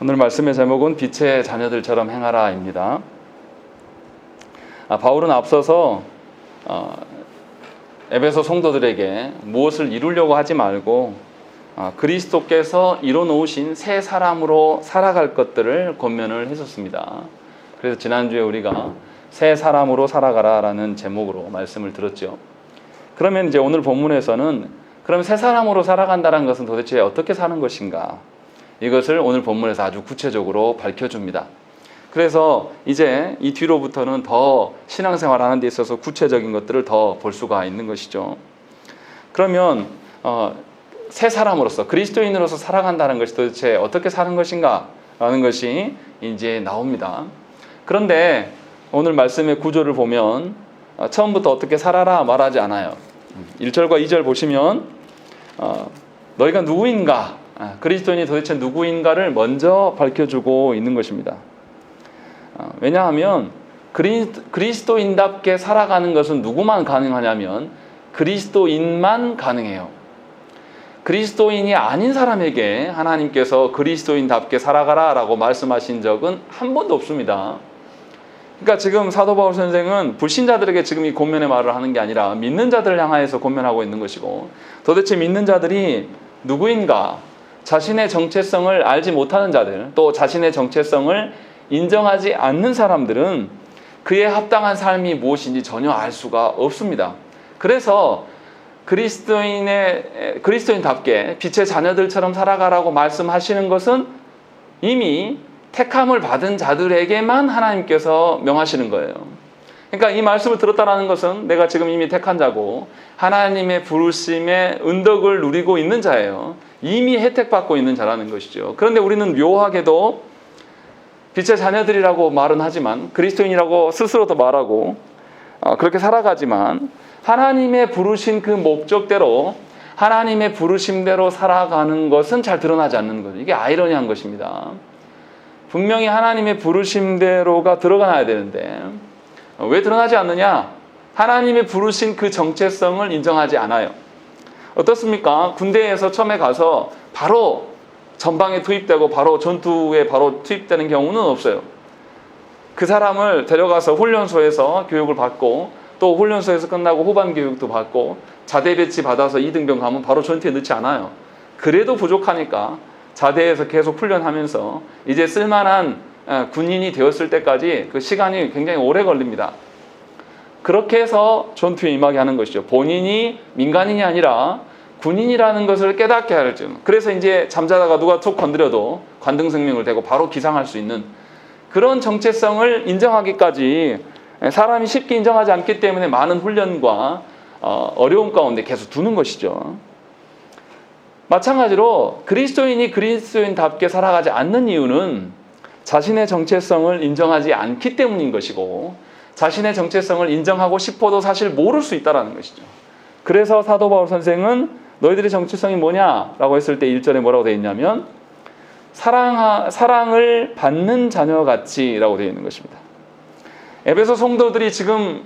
오늘 말씀의 제목은 빛의 자녀들처럼 행하라입니다. 바울은 앞서서 에베소 성도들에게 무엇을 이루려고 하지 말고 그리스도께서 이뤄놓으신 새 사람으로 살아갈 것들을 권면을 했었습니다. 그래서 지난주에 우리가 새 사람으로 살아가라라는 제목으로 말씀을 들었죠. 그러면 이제 오늘 본문에서는 그럼 새 사람으로 살아간다는 것은 도대체 어떻게 사는 것인가? 이것을 오늘 본문에서 아주 구체적으로 밝혀줍니다. 그래서 이제 이 뒤로부터는 더 신앙생활 하는 데 있어서 구체적인 것들을 더 볼 수가 있는 것이죠. 그러면 새 사람으로서 그리스도인으로서 살아간다는 것이 도대체 어떻게 사는 것인가 라는 것이 이제 나옵니다. 그런데 오늘 말씀의 구조를 보면 처음부터 어떻게 살아라 말하지 않아요. 1절과 2절 보시면 너희가 누구인가, 그리스도인이 도대체 누구인가를 먼저 밝혀주고 있는 것입니다. 왜냐하면 그리스도인답게 살아가는 것은 누구만 가능하냐면 그리스도인만 가능해요. 그리스도인이 아닌 사람에게 하나님께서 그리스도인답게 살아가라 라고 말씀하신 적은 한 번도 없습니다. 그러니까 지금 사도 바울 선생은 불신자들에게 지금 이 권면의 말을 하는 게 아니라 믿는 자들을 향하여서 권면하고 있는 것이고, 도대체 믿는 자들이 누구인가, 자신의 정체성을 알지 못하는 자들, 또 자신의 정체성을 인정하지 않는 사람들은 그에 합당한 삶이 무엇인지 전혀 알 수가 없습니다. 그래서 그리스도인답게 빛의 자녀들처럼 살아가라고 말씀하시는 것은 이미 택함을 받은 자들에게만 하나님께서 명하시는 거예요. 그러니까 이 말씀을 들었다는 것은 내가 지금 이미 택한 자고 하나님의 부르심의 은덕을 누리고 있는 자예요. 이미 혜택받고 있는 자라는 것이죠. 그런데 우리는 묘하게도 빛의 자녀들이라고 말은 하지만, 그리스도인이라고 스스로도 말하고 그렇게 살아가지만 하나님의 부르신 그 목적대로, 하나님의 부르심대로 살아가는 것은 잘 드러나지 않는 거죠. 이게 아이러니한 것입니다. 분명히 하나님의 부르심대로가 드러나야 되는데 왜 드러나지 않느냐? 하나님의 부르신 그 정체성을 인정하지 않아요. 어떻습니까? 군대에서 처음에 가서 바로 전방에 투입되고 바로 전투에 바로 투입되는 경우는 없어요. 그 사람을 데려가서 훈련소에서 교육을 받고, 또 훈련소에서 끝나고 후반 교육도 받고 자대 배치 받아서 2등병 가면 바로 전투에 넣지 않아요. 그래도 부족하니까 자대에서 계속 훈련하면서 이제 쓸만한 군인이 되었을 때까지 그 시간이 굉장히 오래 걸립니다. 그렇게 해서 전투에 임하게 하는 것이죠. 본인이 민간인이 아니라 군인이라는 것을 깨닫게 하죠. 그래서 이제 잠자다가 누가 툭 건드려도 관등성명을 대고 바로 기상할 수 있는 그런 정체성을 인정하기까지 사람이 쉽게 인정하지 않기 때문에 많은 훈련과 어려움 가운데 계속 두는 것이죠. 마찬가지로 그리스도인이 그리스도인답게 살아가지 않는 이유는 자신의 정체성을 인정하지 않기 때문인 것이고, 자신의 정체성을 인정하고 싶어도 사실 모를 수 있다는 것이죠. 그래서 사도 바울 선생은 너희들의 정체성이 뭐냐라고 했을 때 1절에 뭐라고 되어 있냐면 사랑을 받는 자녀같이라고 되어 있는 것입니다. 에베소 성도들이 지금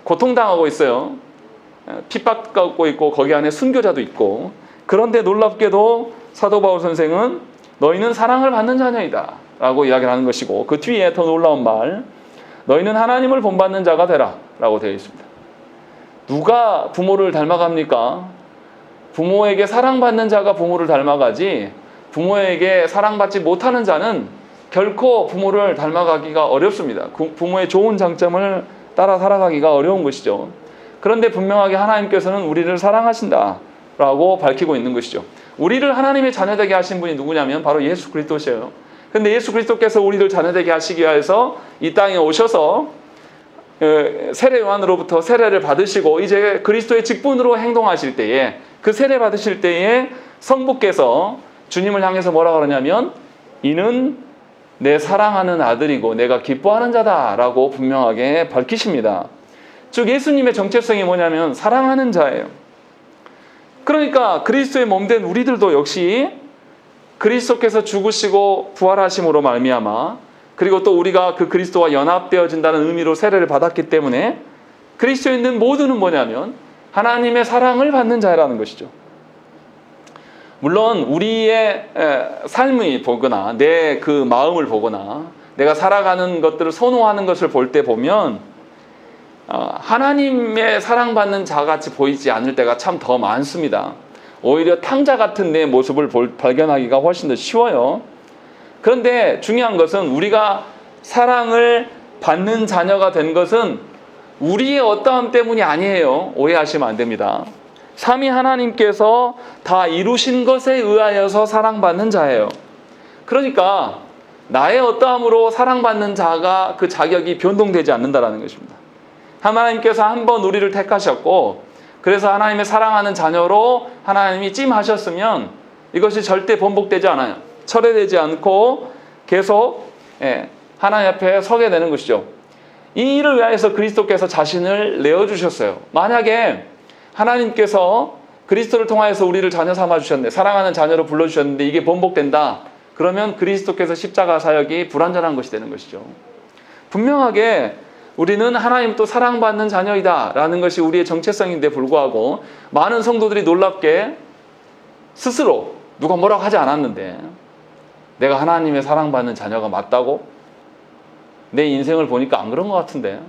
고통당하고 있어요. 핍박받고 있고 거기 안에 순교자도 있고, 그런데 놀랍게도 사도 바울 선생은 너희는 사랑을 받는 자녀이다 라고 이야기를 하는 것이고, 그 뒤에 더 놀라운 말, 너희는 하나님을 본받는 자가 되라 라고 되어 있습니다. 누가 부모를 닮아갑니까? 부모에게 사랑받는 자가 부모를 닮아가지, 부모에게 사랑받지 못하는 자는 결코 부모를 닮아가기가 어렵습니다. 부모의 좋은 장점을 따라 살아가기가 어려운 것이죠. 그런데 분명하게 하나님께서는 우리를 사랑하신다라고 밝히고 있는 것이죠. 우리를 하나님의 자녀되게 하신 분이 누구냐면 바로 예수 그리스도시에요. 그런데 예수 그리스도께서 우리를 자녀되게 하시기 위해서 이 땅에 오셔서 세례 요한으로부터 세례를 받으시고 이제 그리스도의 직분으로 행동하실 때에, 그 세례 받으실 때에 성부께서 주님을 향해서 뭐라 그러냐면 이는 내 사랑하는 아들이고 내가 기뻐하는 자다라고 분명하게 밝히십니다. 즉 예수님의 정체성이 뭐냐면 사랑하는 자예요. 그러니까 그리스도의 몸된 우리들도 역시 그리스도께서 죽으시고 부활하심으로 말미암아, 그리고 또 우리가 그 그리스도와 연합되어진다는 의미로 세례를 받았기 때문에 그리스도에 있는 모두는 뭐냐면 하나님의 사랑을 받는 자라는 것이죠. 물론 우리의 삶이 보거나 내 그 마음을 보거나 내가 살아가는 것들을 선호하는 것을 볼 때 보면 하나님의 사랑받는 자같이 보이지 않을 때가 참 더 많습니다. 오히려 탕자 같은 내 모습을 발견하기가 훨씬 더 쉬워요. 그런데 중요한 것은 우리가 사랑을 받는 자녀가 된 것은 우리의 어떠함 때문이 아니에요. 오해하시면 안 됩니다. 삼위 하나님께서 다 이루신 것에 의하여서 사랑받는 자예요. 그러니까 나의 어떠함으로 사랑받는 자가 그 자격이 변동되지 않는다는 것입니다. 하나님께서 한번 우리를 택하셨고 그래서 하나님의 사랑하는 자녀로 하나님이 찜하셨으면 이것이 절대 번복되지 않아요. 철회되지 않고 계속 하나님 앞에 서게 되는 것이죠. 이 일을 위하여서 그리스도께서 자신을 내어주셨어요. 만약에 하나님께서 그리스도를 통하여서 우리를 자녀 삼아주셨는데 사랑하는 자녀로 불러주셨는데 이게 번복된다. 그러면 그리스도께서 십자가 사역이 불완전한 것이 되는 것이죠. 분명하게 우리는 하나님 또 사랑받는 자녀이다 라는 것이 우리의 정체성인데 불구하고 많은 성도들이 놀랍게 스스로 누가 뭐라고 하지 않았는데 내가 하나님의 사랑받는 자녀가 맞다고? 내 인생을 보니까 안 그런 것 같은데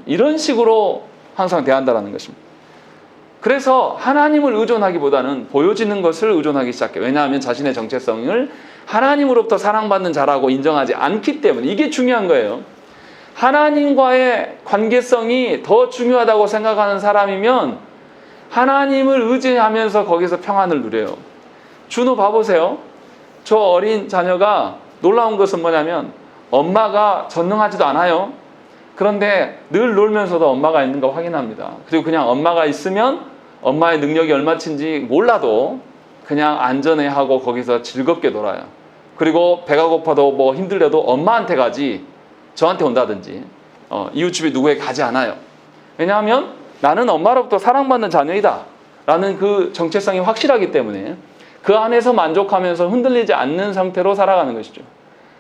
이런 식으로 항상 대한다는 것입니다. 그래서 하나님을 의존하기보다는 보여지는 것을 의존하기 시작해요. 왜냐하면 자신의 정체성을 하나님으로부터 사랑받는 자라고 인정하지 않기 때문에 이게 중요한 거예요. 하나님과의 관계성이 더 중요하다고 생각하는 사람이면 하나님을 의지하면서 거기서 평안을 누려요. 준호 봐보세요. 저 어린 자녀가 놀라운 것은 뭐냐면 엄마가 전능하지도 않아요. 그런데 늘 놀면서도 엄마가 있는 거 확인합니다. 그리고 그냥 엄마가 있으면 엄마의 능력이 얼마친지 몰라도 그냥 안전해하고 거기서 즐겁게 놀아요. 그리고 배가 고파도 뭐 힘들려도 엄마한테 가지 저한테 온다든지 이웃집에 누구에게 가지 않아요. 왜냐하면 나는 엄마로부터 사랑받는 자녀이다 라는 그 정체성이 확실하기 때문에 그 안에서 만족하면서 흔들리지 않는 상태로 살아가는 것이죠.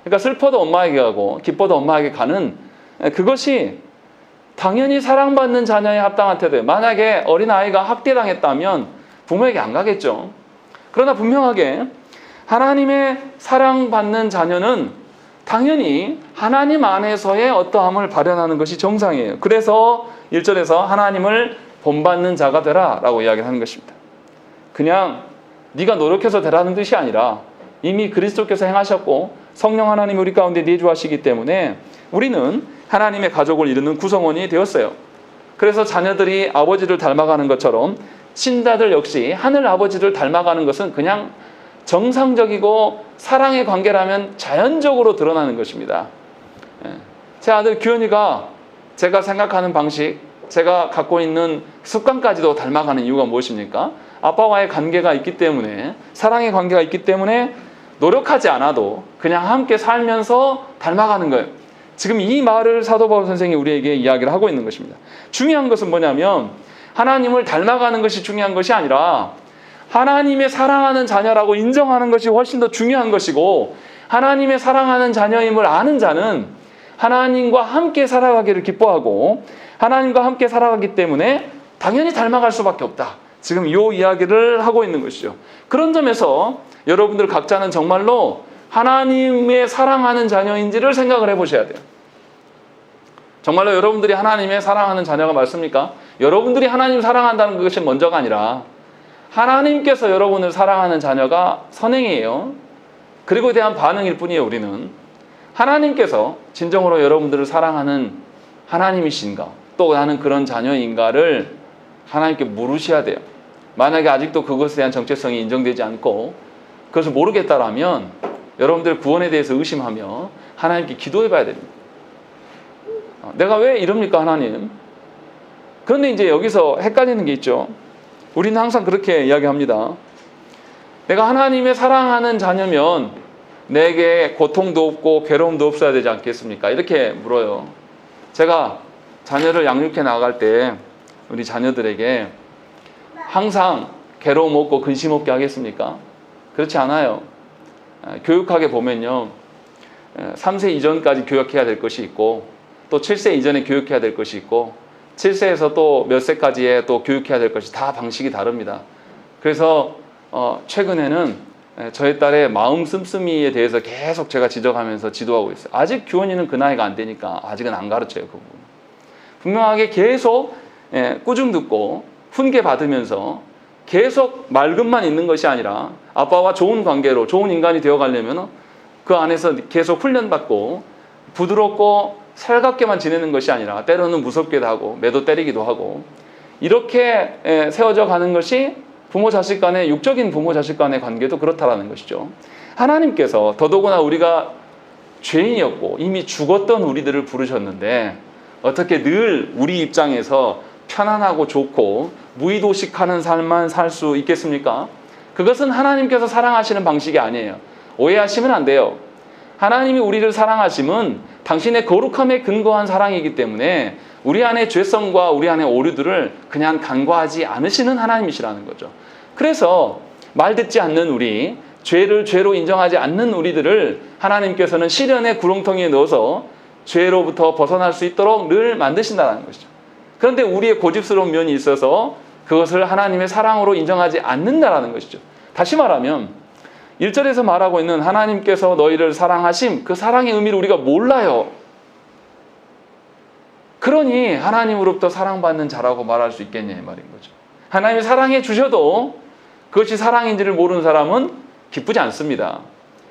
그러니까 슬퍼도 엄마에게 가고 기뻐도 엄마에게 가는 그것이 당연히 사랑받는 자녀에 합당한 태도예요. 만약에 어린아이가 학대당했다면 부모에게 안 가겠죠. 그러나 분명하게 하나님의 사랑받는 자녀는 당연히 하나님 안에서의 어떠함을 발현하는 것이 정상이에요. 그래서 1절에서 하나님을 본받는 자가 되라 라고 이야기하는 것입니다. 그냥 네가 노력해서 되라는 뜻이 아니라 이미 그리스도께서 행하셨고 성령 하나님이 우리 가운데 내주하시기 때문에 우리는 하나님의 가족을 이루는 구성원이 되었어요. 그래서 자녀들이 아버지를 닮아가는 것처럼 신자들 역시 하늘 아버지를 닮아가는 것은 그냥 정상적이고 사랑의 관계라면 자연적으로 드러나는 것입니다. 제 아들 규현이가 제가 생각하는 방식, 제가 갖고 있는 습관까지도 닮아가는 이유가 무엇입니까? 아빠와의 관계가 있기 때문에, 사랑의 관계가 있기 때문에 노력하지 않아도 그냥 함께 살면서 닮아가는 거예요. 지금 이 말을 사도 바울 선생이 우리에게 이야기를 하고 있는 것입니다. 중요한 것은 뭐냐면 하나님을 닮아가는 것이 중요한 것이 아니라 하나님의 사랑하는 자녀라고 인정하는 것이 훨씬 더 중요한 것이고, 하나님의 사랑하는 자녀임을 아는 자는 하나님과 함께 살아가기를 기뻐하고 하나님과 함께 살아가기 때문에 당연히 닮아갈 수밖에 없다. 지금 이 이야기를 하고 있는 것이죠. 그런 점에서 여러분들 각자는 정말로 하나님의 사랑하는 자녀인지를 생각을 해보셔야 돼요. 정말로 여러분들이 하나님의 사랑하는 자녀가 맞습니까? 여러분들이 하나님 사랑한다는 것이 먼저가 아니라 하나님께서 여러분을 사랑하는 자녀가 선행이에요. 그리고 대한 반응일 뿐이에요. 우리는 하나님께서 진정으로 여러분들을 사랑하는 하나님이신가, 또 나는 그런 자녀인가를 하나님께 물으셔야 돼요. 만약에 아직도 그것에 대한 정체성이 인정되지 않고 그것을 모르겠다라면 여러분들 구원에 대해서 의심하며 하나님께 기도해 봐야 됩니다. 내가 왜 이럽니까 하나님? 그런데 이제 여기서 헷갈리는 게 있죠. 우리는 항상 그렇게 이야기합니다. 내가 하나님의 사랑하는 자녀면 내게 고통도 없고 괴로움도 없어야 되지 않겠습니까? 이렇게 물어요. 제가 자녀를 양육해 나갈 때 우리 자녀들에게 항상 괴로움 없고 근심 없게 하겠습니까? 그렇지 않아요. 교육학에 보면요, 3세 이전까지 교육해야 될 것이 있고 또 7세 이전에 교육해야 될 것이 있고 7세에서 또 몇 세까지에 또 교육해야 될 것이 다 방식이 다릅니다. 그래서 최근에는 저희 딸의 마음 씀씀이에 대해서 계속 제가 지적하면서 지도하고 있어요. 아직 규원이는 그 나이가 안 되니까 아직은 안 가르쳐요. 그 부분. 분명하게 계속 꾸중 듣고 훈계 받으면서 계속 맑음만 있는 것이 아니라 아빠와 좋은 관계로 좋은 인간이 되어가려면 그 안에서 계속 훈련받고 부드럽고 살갑게만 지내는 것이 아니라 때로는 무섭게도 하고 매도 때리기도 하고 이렇게 세워져 가는 것이 부모 자식 간의 육적인 부모 자식 간의 관계도 그렇다라는 것이죠. 하나님께서 더더구나 우리가 죄인이었고 이미 죽었던 우리들을 부르셨는데 어떻게 늘 우리 입장에서 편안하고 좋고 무의도식하는 삶만 살 수 있겠습니까? 그것은 하나님께서 사랑하시는 방식이 아니에요. 오해하시면 안 돼요. 하나님이 우리를 사랑하심은 당신의 거룩함에 근거한 사랑이기 때문에 우리 안의 죄성과 우리 안의 오류들을 그냥 간과하지 않으시는 하나님이시라는 거죠. 그래서 말 듣지 않는 우리, 죄를 죄로 인정하지 않는 우리들을 하나님께서는 시련의 구렁텅이에 넣어서 죄로부터 벗어날 수 있도록 늘 만드신다는 것이죠. 그런데 우리의 고집스러운 면이 있어서 그것을 하나님의 사랑으로 인정하지 않는다라는 것이죠. 다시 말하면 1절에서 말하고 있는 하나님께서 너희를 사랑하심, 그 사랑의 의미를 우리가 몰라요. 그러니 하나님으로부터 사랑받는 자라고 말할 수 있겠냐 이 말인 거죠. 하나님이 사랑해 주셔도 그것이 사랑인지를 모르는 사람은 기쁘지 않습니다.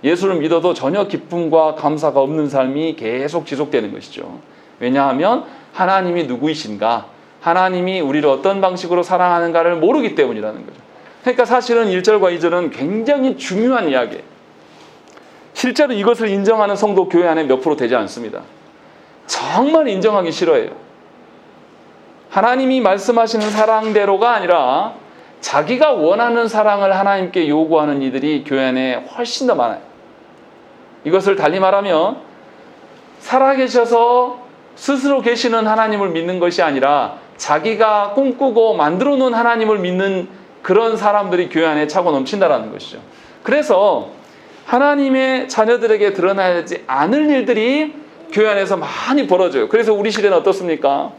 예수를 믿어도 전혀 기쁨과 감사가 없는 삶이 계속 지속되는 것이죠. 왜냐하면 하나님이 누구이신가, 하나님이 우리를 어떤 방식으로 사랑하는가를 모르기 때문이라는 거죠. 그러니까 사실은 1절과 2절은 굉장히 중요한 이야기예요. 실제로 이것을 인정하는 성도 교회 안에 몇 프로 되지 않습니다. 정말 인정하기 싫어해요. 하나님이 말씀하시는 사랑대로가 아니라 자기가 원하는 사랑을 하나님께 요구하는 이들이 교회 안에 훨씬 더 많아요. 이것을 달리 말하면 살아계셔서 스스로 계시는 하나님을 믿는 것이 아니라 자기가 꿈꾸고 만들어 놓은 하나님을 믿는 그런 사람들이 교회 안에 차고 넘친다라는 것이죠. 그래서 하나님의 자녀들에게 드러나지 않을 일들이 교회 안에서 많이 벌어져요. 그래서 우리 시대는 어떻습니까?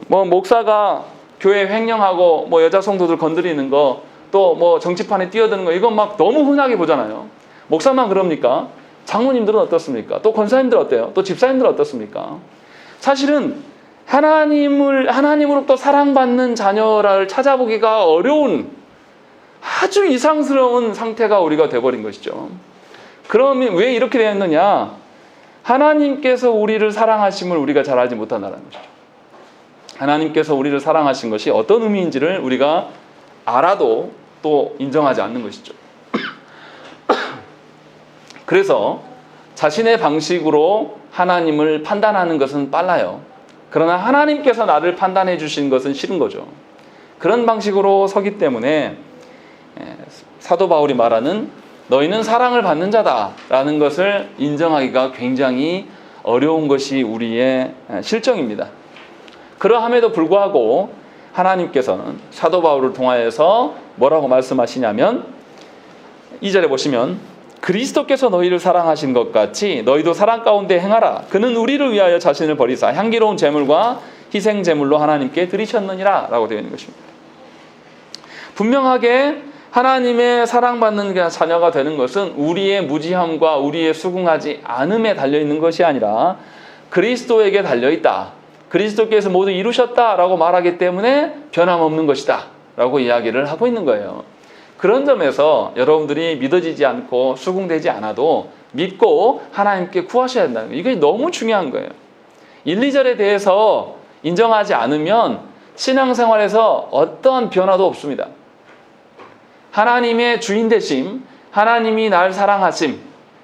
목사가 교회 횡령하고 여자 성도들 건드리는 거, 또 정치판에 뛰어드는 거, 이건 막 너무 흔하게 보잖아요. 목사만 그럽니까? 장로님들은 어떻습니까? 또 권사님들 어때요? 또 집사님들 어떻습니까? 사실은 하나님으로부터 사랑받는 자녀를 찾아보기가 어려운 아주 이상스러운 상태가 우리가 돼버린 것이죠. 그러면 왜 이렇게 되었느냐? 하나님께서 우리를 사랑하심을 우리가 잘 알지 못한다는 것이죠. 하나님께서 우리를 사랑하신 것이 어떤 의미인지를 우리가 알아도 또 인정하지 않는 것이죠. 그래서 자신의 방식으로 하나님을 판단하는 것은 빨라요. 그러나 하나님께서 나를 판단해 주신 것은 싫은 거죠. 그런 방식으로 서기 때문에 사도 바울이 말하는 너희는 사랑을 받는 자다라는 것을 인정하기가 굉장히 어려운 것이 우리의 실정입니다. 그러함에도 불구하고 하나님께서는 사도 바울을 통하여서 뭐라고 말씀하시냐면 2절에 보시면 그리스도께서 너희를 사랑하신 것 같이 너희도 사랑 가운데 행하라. 그는 우리를 위하여 자신을 버리사 향기로운 제물과 희생 제물로 하나님께 드리셨느니라 라고 되어 있는 것입니다. 분명하게 하나님의 사랑받는 자녀가 되는 것은 우리의 무지함과 우리의 수긍하지 않음에 달려있는 것이 아니라 그리스도에게 달려있다. 그리스도께서 모두 이루셨다라고 말하기 때문에 변함없는 것이다 라고 이야기를 하고 있는 거예요. 그런 점에서 여러분들이 믿어지지 않고 수긍되지 않아도 믿고 하나님께 구하셔야 된다는 거예요. 이게 너무 중요한 거예요. 1, 2절에 대해서 인정하지 않으면 신앙생활에서 어떠한 변화도 없습니다. 하나님의 주인 되심, 하나님이 날 사랑하심,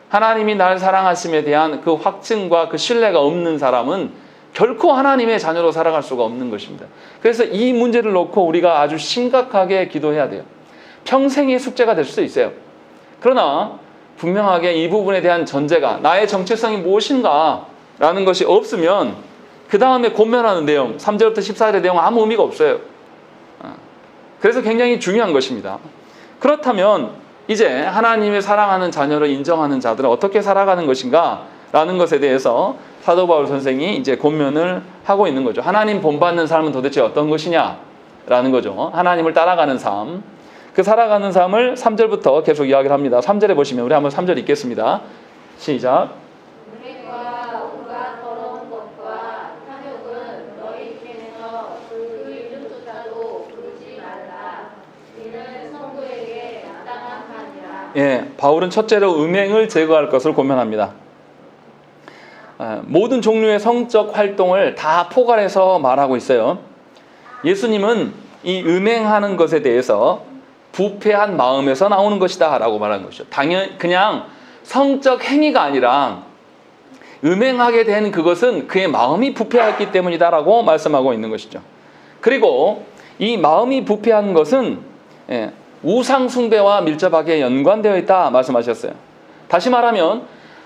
하나님이 날 사랑하심에 대한 그 확증과 그 신뢰가 없는 사람은 결코 하나님의 자녀로 살아갈 수가 없는 것입니다. 그래서 이 문제를 놓고 우리가 아주 심각하게 기도해야 돼요. 평생의 숙제가 될 수도 있어요. 그러나 분명하게 이 부분에 대한 전제가 나의 정체성이 무엇인가 라는 것이 없으면 그 다음에 권면하는 내용 3절부터 14절의 내용은 아무 의미가 없어요. 그래서 굉장히 중요한 것입니다. 그렇다면 이제 하나님의 사랑하는 자녀를 인정하는 자들은 어떻게 살아가는 것인가 라는 것에 대해서 사도 바울 선생이 이제 권면을 하고 있는 거죠. 하나님 본받는 삶은 도대체 어떤 것이냐 라는 거죠. 하나님을 따라가는 삶. 그 살아가는 삶을 3절부터 계속 이야기를 합니다. 3절에 보시면 우리 한번 3절 읽겠습니다. 시작. 음행과 온갖 더러운 것과 탐욕은 너희 입에서 그 이름조차도 부르지 말라. 이는 성도에게 마땅한 판이라. 예, 바울은 첫째로 음행을 제거할 것을 권면합니다. 모든 종류의 성적 활동을 다 포괄해서 말하고 있어요. 예수님은 이 음행하는 것에 대해서 부패한 마음에서 나오는 것이다 라고 말하는 것이죠. 그냥 성적 행위가 아니라 음행하게 된 그것은 그의 마음이 부패했기 때문이다 라고 말씀하고 있는 것이죠. 그리고 이 마음이 부패한 것은 우상 숭배와 밀접하게 연관되어 있다 말씀하셨어요. 다시 말하면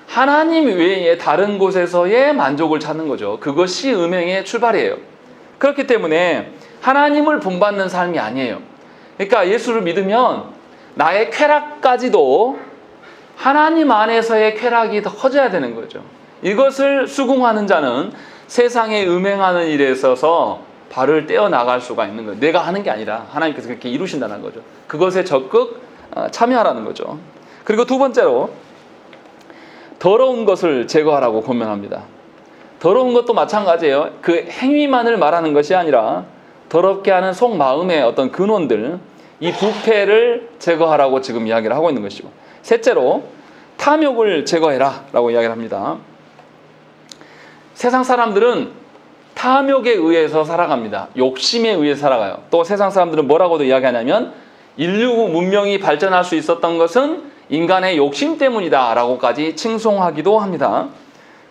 하나님 외에 다른 곳에서의 만족을 찾는 거죠. 그것이 음행의 출발이에요. 그렇기 때문에 하나님을 본받는 삶이 아니에요. 그러니까 예수를 믿으면 나의 쾌락까지도 하나님 안에서의 쾌락이 더 커져야 되는 거죠. 이것을 수긍하는 자는 세상에 음행하는 일에 있어서 발을 떼어 나갈 수가 있는 거예요. 내가 하는 게 아니라 하나님께서 그렇게 이루신다는 거죠. 그것에 적극 참여하라는 거죠. 그리고 두 번째로 더러운 것을 제거하라고 권면합니다. 더러운 것도 마찬가지예요. 그 행위만을 말하는 것이 아니라 더럽게 하는 속마음의 어떤 근원들, 이 부패를 제거하라고 지금 이야기를 하고 있는 것이고, 셋째로 탐욕을 제거해라 라고 이야기를 합니다. 세상 사람들은 탐욕에 의해서 살아갑니다. 욕심에 의해 살아가요. 또 세상 사람들은 뭐라고도 이야기하냐면 인류 문명이 발전할 수 있었던 것은 인간의 욕심 때문이다 라고까지 칭송하기도 합니다.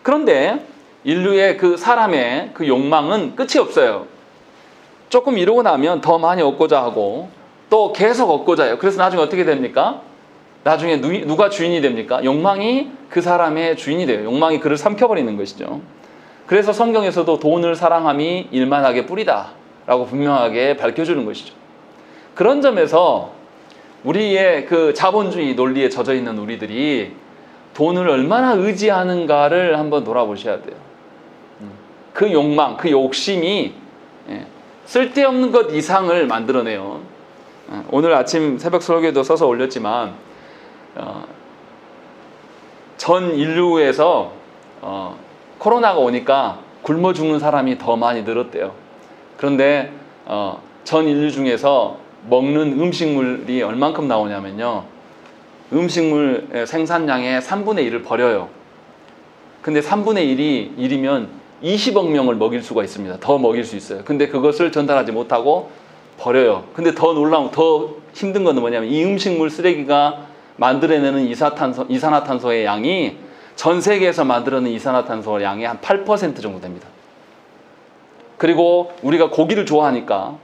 그런데 인류의 그 사람의 그 욕망은 끝이 없어요. 조금 이루고 나면 더 많이 얻고자 하고 또 계속 얻고자 해요. 그래서 나중에 어떻게 됩니까? 나중에 누가 주인이 됩니까? 욕망이 그 사람의 주인이 돼요. 욕망이 그를 삼켜버리는 것이죠. 그래서 성경에서도 돈을 사랑함이 일만하게 뿌리다 라고 분명하게 밝혀주는 것이죠. 그런 점에서 우리의 그 자본주의 논리에 젖어 있는 우리들이 돈을 얼마나 의지하는가를 한번 돌아보셔야 돼요. 그 욕망, 그 욕심이 쓸데없는 것 이상을 만들어내요. 오늘 아침 새벽 설교에도 써서 올렸지만 전 인류에서 코로나가 오니까 굶어 죽는 사람이 더 많이 늘었대요. 그런데 전 인류 중에서 먹는 음식물이 얼만큼 나오냐면요, 음식물 생산량의 3분의 1을 버려요. 근데 3분의 1이면 20억 명을 먹일 수가 있습니다. 더 먹일 수 있어요. 근데 그것을 전달하지 못하고 버려요. 근데 더 놀라운, 더 힘든 건 뭐냐면 이 음식물 쓰레기가 만들어내는 이산화탄소의 양이 전 세계에서 만들어내는 이산화탄소 양의 한 8% 정도 됩니다. 그리고 우리가 고기를 좋아하니까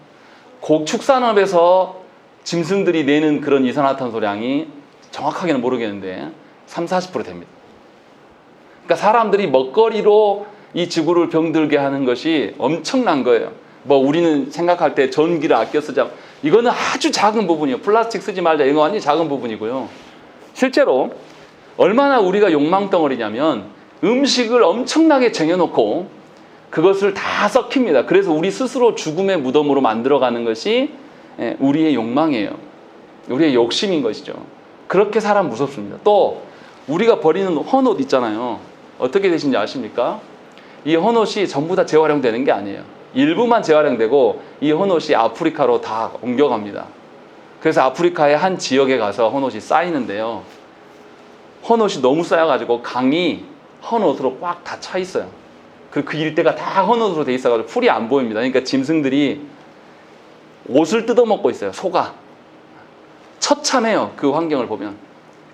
축산업에서 짐승들이 내는 그런 이산화탄소량이 정확하게는 모르겠는데 30-40% 됩니다. 그러니까 사람들이 먹거리로 이 지구를 병들게 하는 것이 엄청난 거예요. 뭐 우리는 생각할 때 전기를 아껴 쓰자, 이거는 아주 작은 부분이에요. 플라스틱 쓰지 말자, 이거 완전히 작은 부분이고요. 실제로 얼마나 우리가 욕망덩어리냐면 음식을 엄청나게 쟁여놓고 그것을 다 썩힙니다. 그래서 우리 스스로 죽음의 무덤으로 만들어가는 것이 우리의 욕망이에요. 우리의 욕심인 것이죠. 그렇게 사람 무섭습니다. 또 우리가 버리는 헌옷 있잖아요. 어떻게 되신지 아십니까? 이 헌옷이 전부 다 재활용되는 게 아니에요. 일부만 재활용되고 이 헌옷이 아프리카로 다 옮겨갑니다. 그래서 아프리카의 한 지역에 가서 헌옷이 쌓이는데요, 헌옷이 너무 쌓여가지고 강이 헌옷으로 꽉 다 차 있어요. 그리고 그 일대가 다 헌옷으로 돼 있어가지고 풀이 안 보입니다. 그러니까 짐승들이 옷을 뜯어먹고 있어요. 소가. 처참해요. 그 환경을 보면.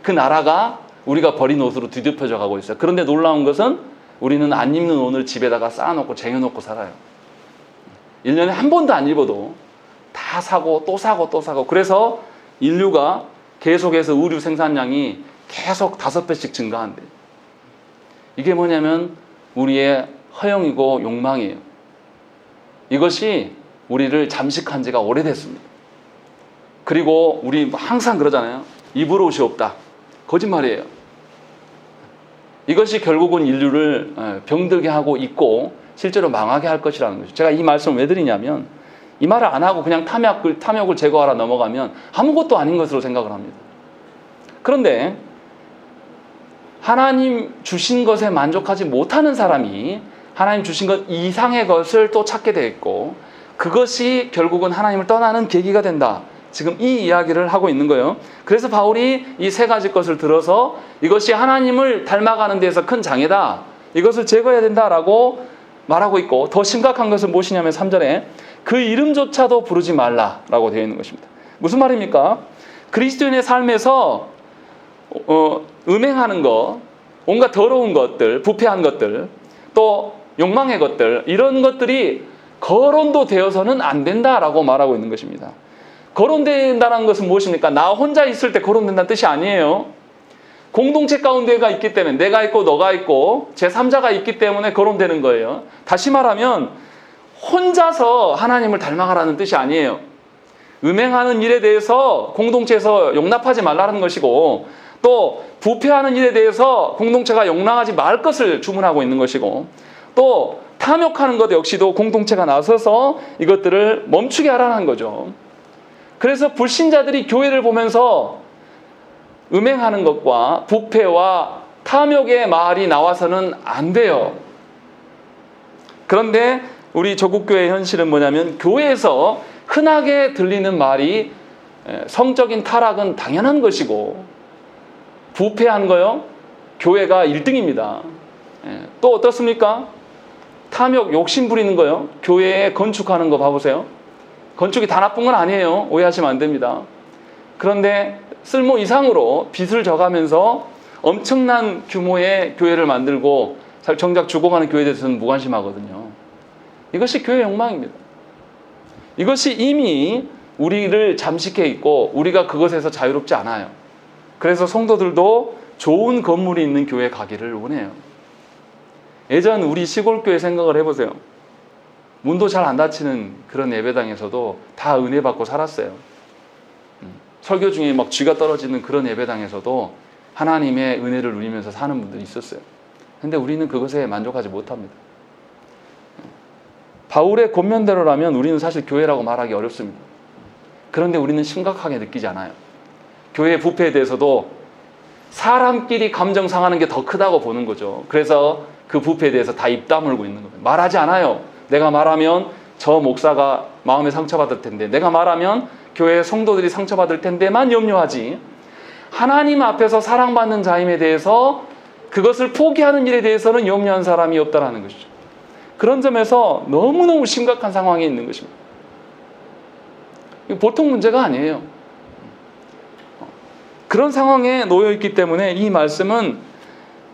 그 나라가 우리가 버린 옷으로 뒤덮여져 가고 있어요. 그런데 놀라운 것은 우리는 안 입는 옷을 집에다가 쌓아놓고 쟁여놓고 살아요. 1년에 한 번도 안 입어도 다 사고 또 사고 또 사고. 그래서 인류가 계속해서 의류 생산량이 계속 5배씩 증가한대요. 이게 뭐냐면 우리의 허영이고 욕망이에요. 이것이 우리를 잠식한 지가 오래됐습니다. 그리고 우리 항상 그러잖아요. 입을 옷이 없다. 거짓말이에요. 이것이 결국은 인류를 병들게 하고 있고 실제로 망하게 할 것이라는 거죠. 제가 이 말씀을 왜 드리냐면 이 말을 안 하고 그냥 탐욕을 제거하라 넘어가면 아무것도 아닌 것으로 생각을 합니다. 그런데 하나님 주신 것에 만족하지 못하는 사람이 하나님 주신 것 이상의 것을 또 찾게 돼 있고, 그것이 결국은 하나님을 떠나는 계기가 된다. 지금 이 이야기를 하고 있는 거예요. 그래서 바울이 이 세 가지 것을 들어서 이것이 하나님을 닮아가는 데에서 큰 장애다, 이것을 제거해야 된다라고 말하고 있고, 더 심각한 것은 무엇이냐면 3절에 그 이름조차도 부르지 말라라고 되어 있는 것입니다. 무슨 말입니까? 그리스도인의 삶에서 음행하는 것, 온갖 더러운 것들, 부패한 것들, 또 욕망의 것들, 이런 것들이 거론도 되어서는 안 된다라고 말하고 있는 것입니다. 거론된다는 것은 무엇입니까? 나 혼자 있을 때 거론된다는 뜻이 아니에요. 공동체 가운데가 있기 때문에, 내가 있고 너가 있고 제3자가 있기 때문에 거론되는 거예요. 다시 말하면 혼자서 하나님을 닮아가라는 뜻이 아니에요. 음행하는 일에 대해서 공동체에서 용납하지 말라는 것이고, 또 부패하는 일에 대해서 공동체가 용납하지 말 것을 주문하고 있는 것이고, 또 탐욕하는 것 역시도 공동체가 나서서 이것들을 멈추게 하라는 거죠. 그래서 불신자들이 교회를 보면서 음행하는 것과 부패와 탐욕의 말이 나와서는 안 돼요. 그런데 우리 조국교회의 현실은 뭐냐면, 교회에서 흔하게 들리는 말이 성적인 타락은 당연한 것이고, 부패한 거요, 교회가 1등입니다. 또 어떻습니까? 탐욕, 욕심 부리는 거요, 교회에 건축하는 거 봐보세요. 건축이 다 나쁜 건 아니에요. 오해하시면 안 됩니다. 그런데 쓸모 이상으로 빚을 져가면서 엄청난 규모의 교회를 만들고 정작 죽어가는 교회에 대해서는 무관심하거든요. 이것이 교회 욕망입니다. 이것이 이미 우리를 잠식해 있고 우리가 그것에서 자유롭지 않아요. 그래서 성도들도 좋은 건물이 있는 교회에 가기를 원해요. 예전 우리 시골교회 생각을 해보세요. 문도 잘 안 닫히는 그런 예배당에서도 다 은혜 받고 살았어요. 설교 중에 막 쥐가 떨어지는 그런 예배당에서도 하나님의 은혜를 누리면서 사는 분들이 있었어요. 근데 우리는 그것에 만족하지 못합니다. 바울의 권면대로라면 우리는 사실 교회라고 말하기 어렵습니다. 그런데 우리는 심각하게 느끼지 않아요. 교회의 부패에 대해서도 사람끼리 감정 상하는 게 더 크다고 보는 거죠. 그래서 그 부패에 대해서 다 입 다물고 있는 거예요. 말하지 않아요. 내가 말하면 저 목사가 마음에 상처받을 텐데, 내가 말하면 교회 성도들이 상처받을 텐데만 염려하지, 하나님 앞에서 사랑받는 자임에 대해서 그것을 포기하는 일에 대해서는 염려한 사람이 없다는 것이죠. 그런 점에서 너무너무 심각한 상황에 있는 것입니다. 보통 문제가 아니에요. 그런 상황에 놓여있기 때문에 이 말씀은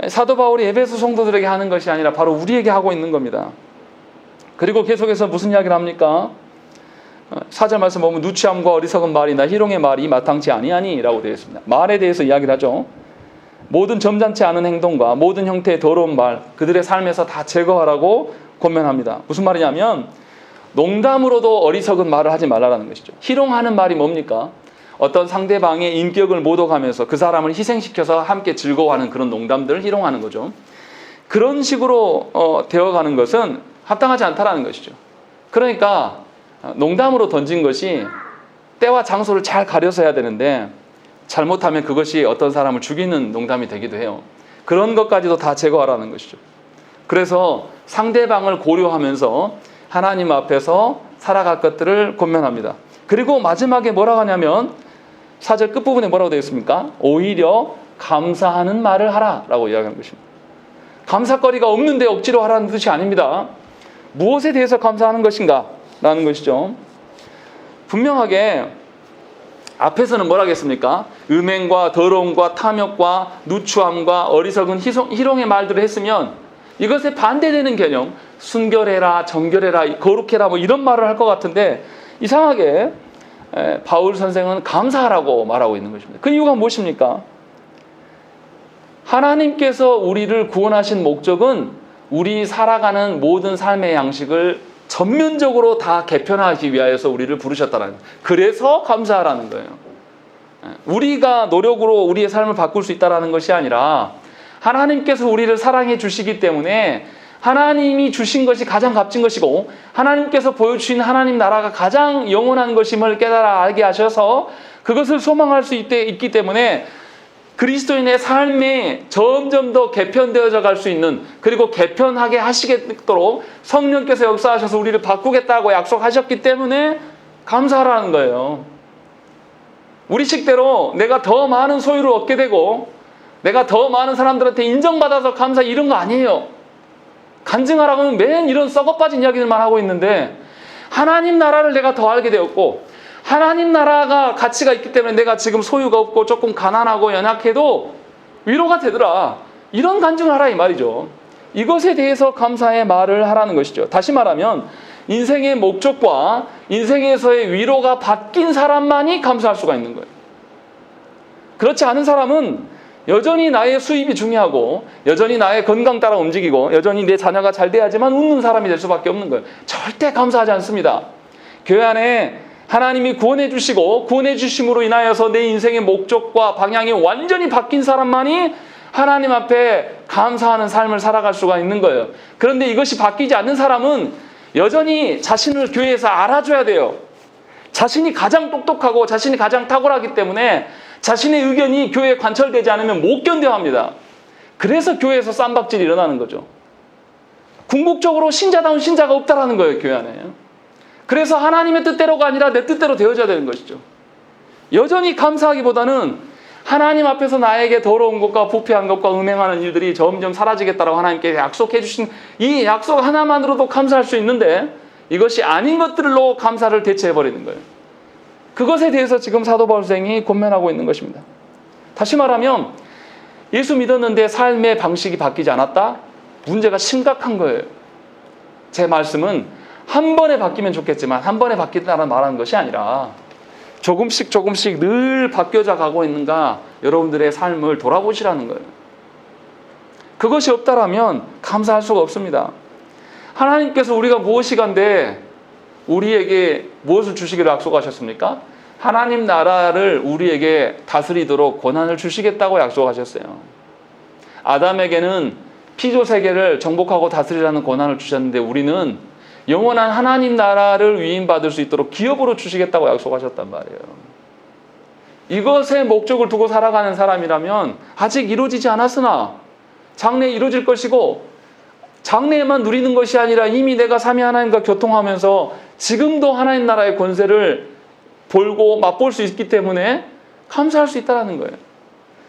사도 바울이 에베소 성도들에게 하는 것이 아니라 바로 우리에게 하고 있는 겁니다. 그리고 계속해서 무슨 이야기를 합니까? 4절 말씀 보면 누추함과 어리석은 말이나 희롱의 말이 마땅치 아니하니 라고 되어 있습니다. 말에 대해서 이야기를 하죠. 모든 점잖지 않은 행동과 모든 형태의 더러운 말, 그들의 삶에서 다 제거하라고 권면합니다. 무슨 말이냐면 농담으로도 어리석은 말을 하지 말라는 것이죠. 희롱하는 말이 뭡니까? 어떤 상대방의 인격을 모독하면서 그 사람을 희생시켜서 함께 즐거워하는 그런 농담들을 희롱하는 거죠. 그런 식으로 되어가는 것은 합당하지 않다라는 것이죠. 그러니까 농담으로 던진 것이 때와 장소를 잘 가려서 해야 되는데, 잘못하면 그것이 어떤 사람을 죽이는 농담이 되기도 해요. 그런 것까지도 다 제거하라는 것이죠. 그래서 상대방을 고려하면서 하나님 앞에서 살아갈 것들을 권면합니다. 그리고 마지막에 뭐라고 하냐면 4절 끝부분에 뭐라고 되어 있습니까? 오히려 감사하는 말을 하라라고 이야기하는 것입니다. 감사거리가 없는데 억지로 하라는 뜻이 아닙니다. 무엇에 대해서 감사하는 것인가? 라는 것이죠. 분명하게 앞에서는 뭐라 하겠습니까? 음행과 더러움과 탐욕과 누추함과 어리석은 희롱의 말들을 했으면 이것에 반대되는 개념, 순결해라, 정결해라, 거룩해라 뭐 이런 말을 할 것 같은데, 이상하게 바울 선생은 감사하라고 말하고 있는 것입니다. 그 이유가 무엇입니까? 하나님께서 우리를 구원하신 목적은 우리 살아가는 모든 삶의 양식을 전면적으로 다 개편하기 위하여서 우리를 부르셨다는 거예요. 그래서 감사하라는 거예요. 우리가 노력으로 우리의 삶을 바꿀 수 있다는 것이 아니라 하나님께서 우리를 사랑해 주시기 때문에 하나님이 주신 것이 가장 값진 것이고 하나님께서 보여주신 하나님 나라가 가장 영원한 것임을 깨달아 알게 하셔서 그것을 소망할 수 있기 때문에 그리스도인의 삶에 점점 더 개편되어져 갈 수 있는, 그리고 개편하게 하시겠도록 성령께서 역사하셔서 우리를 바꾸겠다고 약속하셨기 때문에 감사하라는 거예요. 우리 식대로 내가 더 많은 소유를 얻게 되고 내가 더 많은 사람들한테 인정받아서 감사, 이런 거 아니에요. 간증하라고는 맨 이런 썩어빠진 이야기들만 하고 있는데, 하나님 나라를 내가 더 알게 되었고 하나님 나라가 가치가 있기 때문에 내가 지금 소유가 없고 조금 가난하고 연약해도 위로가 되더라, 이런 간증을 하라 이 말이죠. 이것에 대해서 감사의 말을 하라는 것이죠. 다시 말하면 인생의 목적과 인생에서의 위로가 바뀐 사람만이 감사할 수가 있는 거예요. 그렇지 않은 사람은 여전히 나의 수입이 중요하고 여전히 나의 건강 따라 움직이고 여전히 내 자녀가 잘 돼야지만 웃는 사람이 될 수밖에 없는 거예요. 절대 감사하지 않습니다. 교회 안에 하나님이 구원해 주시고 구원해 주심으로 인하여서 내 인생의 목적과 방향이 완전히 바뀐 사람만이 하나님 앞에 감사하는 삶을 살아갈 수가 있는 거예요. 그런데 이것이 바뀌지 않는 사람은 여전히 자신을 교회에서 알아줘야 돼요. 자신이 가장 똑똑하고 자신이 가장 탁월하기 때문에 자신의 의견이 교회에 관철되지 않으면 못 견뎌합니다. 그래서 교회에서 쌈박질이 일어나는 거죠. 궁극적으로 신자다운 신자가 없다라는 거예요, 교회 안에. 그래서 하나님의 뜻대로가 아니라 내 뜻대로 되어져야 되는 것이죠. 여전히 감사하기보다는 하나님 앞에서 나에게 더러운 것과 부패한 것과 음행하는 일들이 점점 사라지겠다라고 하나님께 약속해 주신 이 약속 하나만으로도 감사할 수 있는데, 이것이 아닌 것들로 감사를 대체해버리는 거예요. 그것에 대해서 지금 사도 바울 선생이 권면하고 있는 것입니다. 다시 말하면 예수 믿었는데 삶의 방식이 바뀌지 않았다? 문제가 심각한 거예요. 제 말씀은 한 번에 바뀌면 좋겠지만 한 번에 바뀌다라는 말하는 것이 아니라 조금씩 늘 바뀌어져 가고 있는가, 여러분들의 삶을 돌아보시라는 거예요. 그것이 없다라면 감사할 수가 없습니다. 하나님께서 우리가 무엇이간데 우리에게 무엇을 주시기로 약속하셨습니까? 하나님 나라를 우리에게 다스리도록 권한을 주시겠다고 약속하셨어요. 아담에게는 피조 세계를 정복하고 다스리라는 권한을 주셨는데 우리는 영원한 하나님 나라를 위임받을 수 있도록 기업으로 주시겠다고 약속하셨단 말이에요. 이것에 목적을 두고 살아가는 사람이라면 아직 이루어지지 않았으나 장래에 이루어질 것이고, 장래에만 누리는 것이 아니라 이미 내가 삼위 하나님과 교통하면서 지금도 하나님 나라의 권세를 볼고 맛볼 수 있기 때문에 감사할 수 있다는 거예요.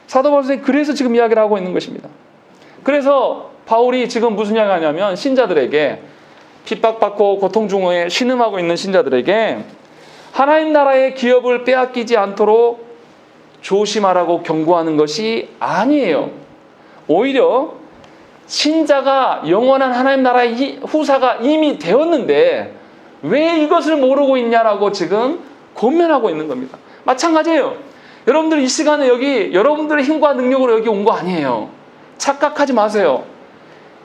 사도 바울 선생님이 그래서 지금 이야기를 하고 있는 것입니다. 그래서 바울이 지금 무슨 이야기를 하냐면, 신자들에게, 핍박받고 고통 중에 신음하고 있는 신자들에게 하나님 나라의 기업을 빼앗기지 않도록 조심하라고 경고하는 것이 아니에요. 오히려 신자가 영원한 하나님 나라의 후사가 이미 되었는데 왜 이것을 모르고 있냐라고 지금 권면하고 있는 겁니다. 마찬가지예요. 여러분들 이 시간에 여기 여러분들의 힘과 능력으로 여기 온 거 아니에요. 착각하지 마세요.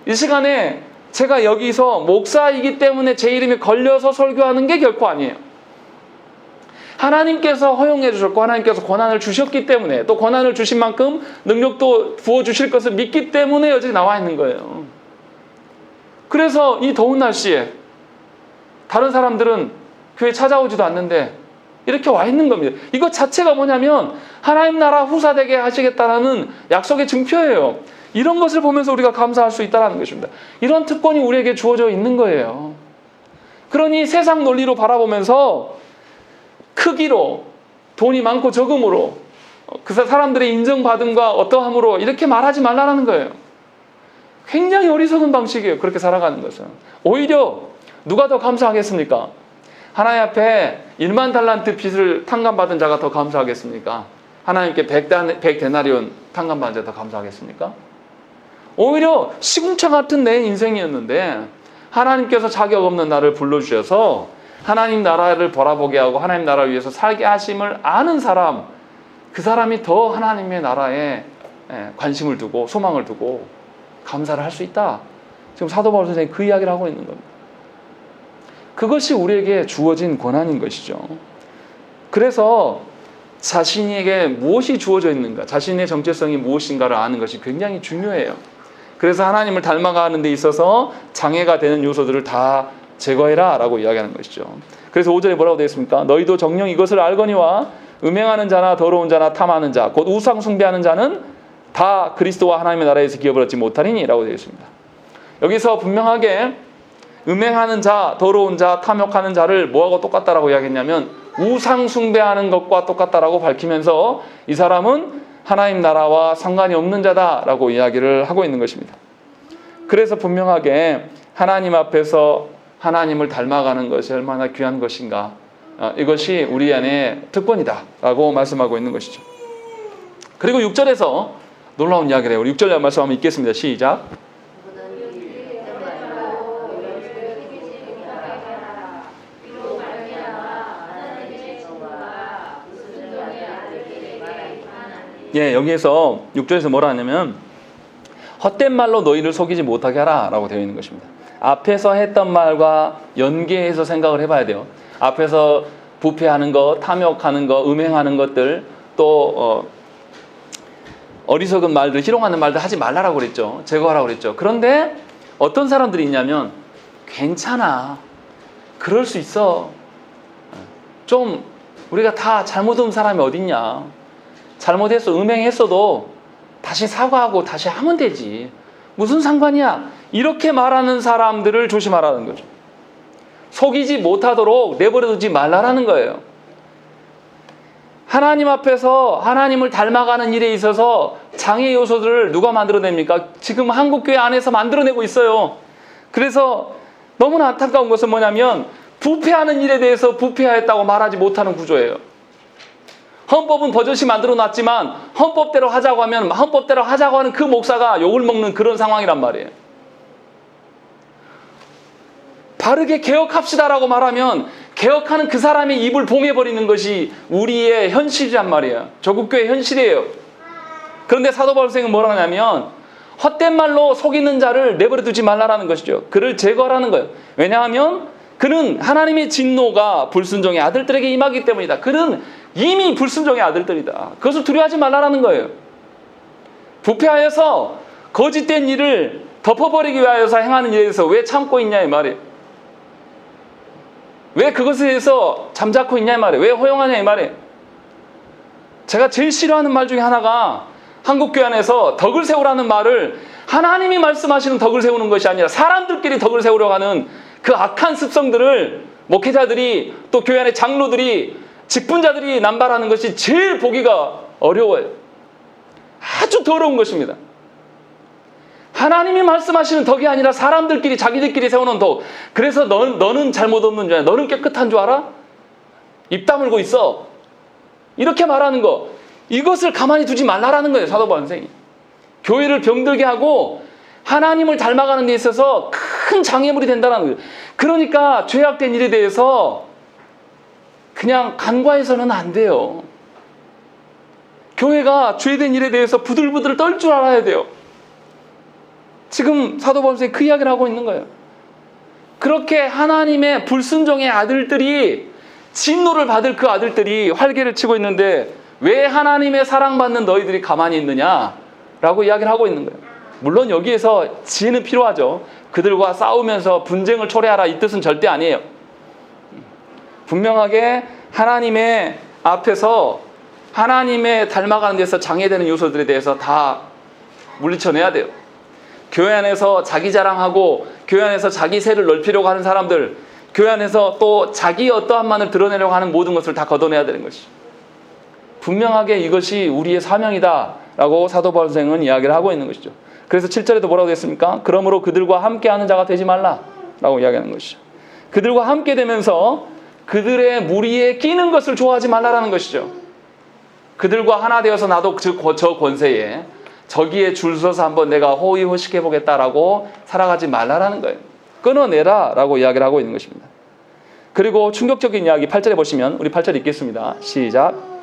이 시간에 제가 여기서 목사이기 때문에 제 이름이 걸려서 설교하는 게 결코 아니에요. 하나님께서 허용해 주셨고 하나님께서 권한을 주셨기 때문에, 또 권한을 주신 만큼 능력도 부어주실 것을 믿기 때문에 여기 나와 있는 거예요. 그래서 이 더운 날씨에 다른 사람들은 교회 찾아오지도 않는데 이렇게 와 있는 겁니다. 이것 자체가 뭐냐면 하나님 나라 후사되게 하시겠다는 약속의 증표예요. 이런 것을 보면서 우리가 감사할 수 있다는 것입니다. 이런 특권이 우리에게 주어져 있는 거예요. 그러니 세상 논리로 바라보면서 크기로, 돈이 많고 적음으로, 그 사람들의 인정받음과 어떠함으로 이렇게 말하지 말라는 거예요. 굉장히 어리석은 방식이에요. 그렇게 살아가는 것은. 오히려 누가 더 감사하겠습니까? 하나님 앞에 1만 달란트 빚을 탕감받은 자가 더 감사하겠습니까? 하나님께 100데나리온 탕감받은 자가 더 감사하겠습니까? 오히려 시궁창 같은 내 인생이었는데 하나님께서 자격 없는 나를 불러주셔서 하나님 나라를 바라보게 하고 하나님 나라를 위해서 살게 하심을 아는 사람, 그 사람이 더 하나님의 나라에 관심을 두고 소망을 두고 감사를 할 수 있다. 지금 사도 바울 선생님이 그 이야기를 하고 있는 겁니다. 그것이 우리에게 주어진 권한인 것이죠. 그래서 자신에게 무엇이 주어져 있는가, 자신의 정체성이 무엇인가를 아는 것이 굉장히 중요해요. 그래서 하나님을 닮아가는 데 있어서 장애가 되는 요소들을 다 제거해라 라고 이야기하는 것이죠. 그래서 5절에 뭐라고 되어 있습니까? 너희도 정녕 이것을 알거니와 음행하는 자나 더러운 자나 탐하는 자 곧 우상 숭배하는 자는 다 그리스도와 하나님의 나라에서 기업을 얻지 못하리니 라고 되어 있습니다. 여기서 분명하게 음행하는 자, 더러운 자, 탐욕하는 자를 뭐하고 똑같다라고 이야기했냐면 우상 숭배하는 것과 똑같다라고 밝히면서 이 사람은 하나님 나라와 상관이 없는 자다라고 이야기를 하고 있는 것입니다. 그래서 분명하게 하나님 앞에서 하나님을 닮아가는 것이 얼마나 귀한 것인가, 이것이 우리 안에 특권이다라고 말씀하고 있는 것이죠. 그리고 6절에서 놀라운 이야기를 해요. 우리 6절 말씀 한번 읽겠습니다. 시작. 예, 여기에서 6절에서 뭐라 하냐면 헛된 말로 너희를 속이지 못하게 하라 라고 되어 있는 것입니다. 앞에서 했던 말과 연계해서 생각을 해봐야 돼요. 앞에서 부패하는 것, 탐욕하는 것, 음행하는 것들, 또 어리석은 말들, 희롱하는 말들 하지 말라라고 그랬죠. 제거하라고 그랬죠. 그런데 어떤 사람들이 있냐면 괜찮아, 그럴 수 있어, 좀 우리가 다 잘못한 사람이 어딨냐, 잘못했어, 음행했어도 다시 사과하고 다시 하면 되지, 무슨 상관이야, 이렇게 말하는 사람들을 조심하라는 거죠. 속이지 못하도록 내버려두지 말라라는 거예요. 하나님 앞에서 하나님을 닮아가는 일에 있어서 장애 요소들을 누가 만들어냅니까? 지금 한국교회 안에서 만들어내고 있어요. 그래서 너무나 안타까운 것은 뭐냐면 부패하는 일에 대해서 부패하였다고 말하지 못하는 구조예요. 헌법은 버젓이 만들어놨지만 헌법대로 하자고 하면 헌법대로 하자고 하는 그 목사가 욕을 먹는 그런 상황이란 말이에요. 바르게 개혁합시다라고 말하면 개혁하는 그 사람의 입을 봉해버리는 것이 우리의 현실이란 말이에요. 조국교회 현실이에요. 그런데 사도 바울은 뭐라 하냐면 헛된 말로 속이는 자를 내버려두지 말라라는 것이죠. 그를 제거하라는 거예요. 왜냐하면 그는 하나님의 진노가 불순종의 아들들에게 임하기 때문이다. 그는 이미 불순종의 아들들이다. 그것을 두려워하지 말라라는 거예요. 부패하여서 거짓된 일을 덮어버리기 위하여서 행하는 일에 대해서 왜 참고 있냐 이 말이에요. 왜 그것에 대해서 잠자코 있냐 이 말이에요. 왜 허용하냐 이 말이에요. 제가 제일 싫어하는 말 중에 하나가 한국교회 안에서 덕을 세우라는 말을 하나님이 말씀하시는 덕을 세우는 것이 아니라 사람들끼리 덕을 세우려고 하는 그 악한 습성들을 목회자들이 또 교회 안의 장로들이 직분자들이 남발하는 것이 제일 보기가 어려워요. 아주 더러운 것입니다. 하나님이 말씀하시는 덕이 아니라 사람들끼리 자기들끼리 세우는 덕. 그래서 너는 잘못 없는 줄 알아? 너는 깨끗한 줄 알아? 입 다물고 있어. 이렇게 말하는 거. 이것을 가만히 두지 말라라는 거예요. 사도 바울 선생이. 교회를 병들게 하고 하나님을 닮아가는 데 있어서 큰 장애물이 된다는 거예요. 그러니까 죄악된 일에 대해서 그냥 간과해서는 안 돼요. 교회가 죄된 일에 대해서 부들부들 떨 줄 알아야 돼요. 지금 사도 바울 선생이 그 이야기를 하고 있는 거예요. 그렇게 하나님의 불순종의 아들들이 진노를 받을 그 아들들이 활개를 치고 있는데 왜 하나님의 사랑받는 너희들이 가만히 있느냐라고 이야기를 하고 있는 거예요. 물론 여기에서 지혜는 필요하죠. 그들과 싸우면서 분쟁을 초래하라 이 뜻은 절대 아니에요. 분명하게 하나님의 앞에서 하나님의 닮아가는 데서 장애되는 요소들에 대해서 다 물리쳐내야 돼요. 교회 안에서 자기 자랑하고 교회 안에서 자기 세를 넓히려고 하는 사람들, 교회 안에서 또 자기 어떠한만을 드러내려고 하는 모든 것을 다 걷어내야 되는 것이죠. 분명하게 이것이 우리의 사명이다라고 사도 바울 선생은 이야기를 하고 있는 것이죠. 그래서 7절에도 뭐라고 했습니까? 그러므로 그들과 함께하는 자가 되지 말라라고 이야기하는 것이죠. 그들과 함께 되면서 그들의 무리에 끼는 것을 좋아하지 말라라는 것이죠. 그들과 하나 되어서 나도 저 권세에 저기에 줄 서서 한번 내가 호의호식해 보겠다라고 살아가지 말라라는 거예요. 끊어내라라고 이야기를 하고 있는 것입니다. 그리고 충격적인 이야기 8절에 보시면 우리 8절 읽겠습니다. 시작.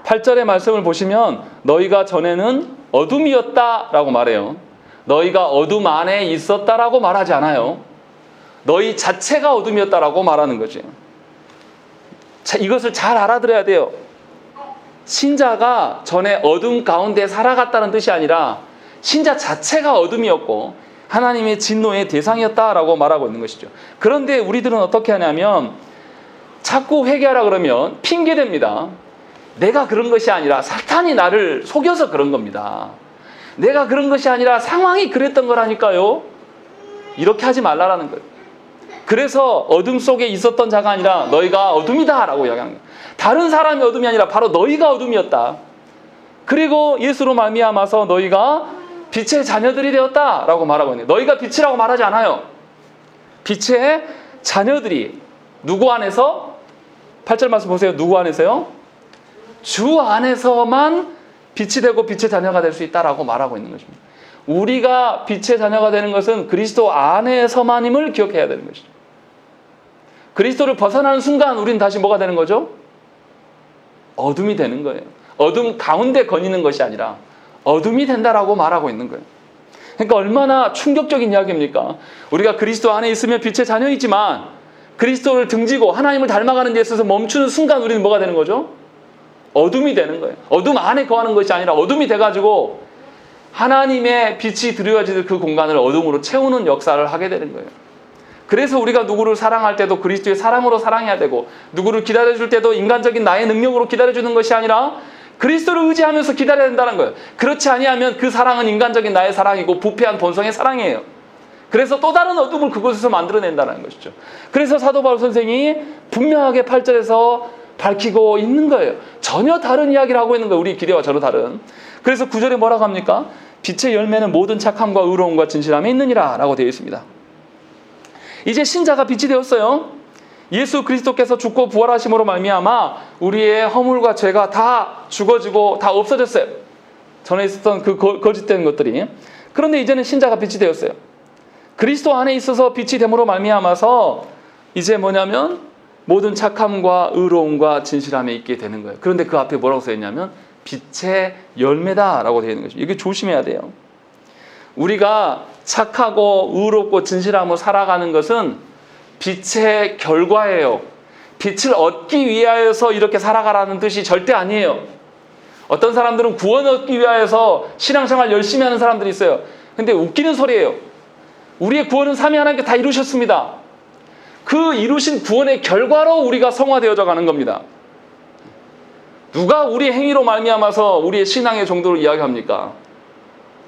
8절의 말씀을 보시면 너희가 전에는 어둠이었다라고 말해요. 너희가 어둠 안에 있었다라고 말하지 않아요. 너희 자체가 어둠이었다라고 말하는 거지. 자, 이것을 잘 알아들어야 돼요. 신자가 전에 어둠 가운데 살아갔다는 뜻이 아니라 신자 자체가 어둠이었고 하나님의 진노의 대상이었다라고 말하고 있는 것이죠. 그런데 우리들은 어떻게 하냐면 자꾸 회개하라 그러면 핑계댑니다. 내가 그런 것이 아니라 사탄이 나를 속여서 그런 겁니다. 내가 그런 것이 아니라 상황이 그랬던 거라니까요. 이렇게 하지 말라라는 거예요. 그래서 어둠 속에 있었던 자가 아니라 너희가 어둠이다 라고 이야기하는 거예요. 다른 사람이 어둠이 아니라 바로 너희가 어둠이었다. 그리고 예수로 말미암아서 너희가 빛의 자녀들이 되었다 라고 말하고 있네요. 너희가 빛이라고 말하지 않아요. 빛의 자녀들이 누구 안에서? 8절 말씀 보세요. 누구 안에서요? 주 안에서만 빛이 되고 빛의 자녀가 될 수 있다라고 말하고 있는 것입니다. 우리가 빛의 자녀가 되는 것은 그리스도 안에서만임을 기억해야 되는 것이죠. 그리스도를 벗어나는 순간 우리는 다시 뭐가 되는 거죠? 어둠이 되는 거예요. 어둠 가운데 거니는 것이 아니라 어둠이 된다라고 말하고 있는 거예요. 그러니까 얼마나 충격적인 이야기입니까? 우리가 그리스도 안에 있으면 빛의 자녀이지만 그리스도를 등지고 하나님을 닮아가는 데 있어서 멈추는 순간 우리는 뭐가 되는 거죠? 어둠이 되는 거예요. 어둠 안에 거하는 것이 아니라 어둠이 돼가지고 하나님의 빛이 드려지는 그 공간을 어둠으로 채우는 역사를 하게 되는 거예요. 그래서 우리가 누구를 사랑할 때도 그리스도의 사랑으로 사랑해야 되고 누구를 기다려줄 때도 인간적인 나의 능력으로 기다려주는 것이 아니라 그리스도를 의지하면서 기다려야 된다는 거예요. 그렇지 아니하면 그 사랑은 인간적인 나의 사랑이고 부패한 본성의 사랑이에요. 그래서 또 다른 어둠을 그곳에서 만들어낸다는 것이죠. 그래서 사도 바울 선생이 분명하게 8절에서 밝히고 있는 거예요. 전혀 다른 이야기를 하고 있는 거예요. 우리 기대와 전혀 다른. 그래서 9절에 뭐라고 합니까? 빛의 열매는 모든 착함과 의로움과 진실함에 있느니라 라고 되어 있습니다. 이제 신자가 빛이 되었어요. 예수 그리스도께서 죽고 부활하심으로 말미암아 우리의 허물과 죄가 다 죽어지고 다 없어졌어요. 전에 있었던 그 거짓된 것들이. 그런데 이제는 신자가 빛이 되었어요. 그리스도 안에 있어서 빛이 됨으로 말미암아서 이제 뭐냐면 모든 착함과 의로움과 진실함에 있게 되는 거예요. 그런데 그 앞에 뭐라고 써있냐면 빛의 열매다라고 되어 있는 거죠. 이게 조심해야 돼요. 우리가 착하고 의롭고 진실함으로 살아가는 것은 빛의 결과예요. 빛을 얻기 위하여서 이렇게 살아가라는 뜻이 절대 아니에요. 어떤 사람들은 구원을 얻기 위하여서 신앙생활 열심히 하는 사람들이 있어요. 근데 웃기는 소리예요. 우리의 구원은 삼위 하나님께 다 이루셨습니다. 그 이루신 구원의 결과로 우리가 성화되어져 가는 겁니다. 누가 우리 행위로 말미암아서 우리의 신앙의 정도를 이야기합니까?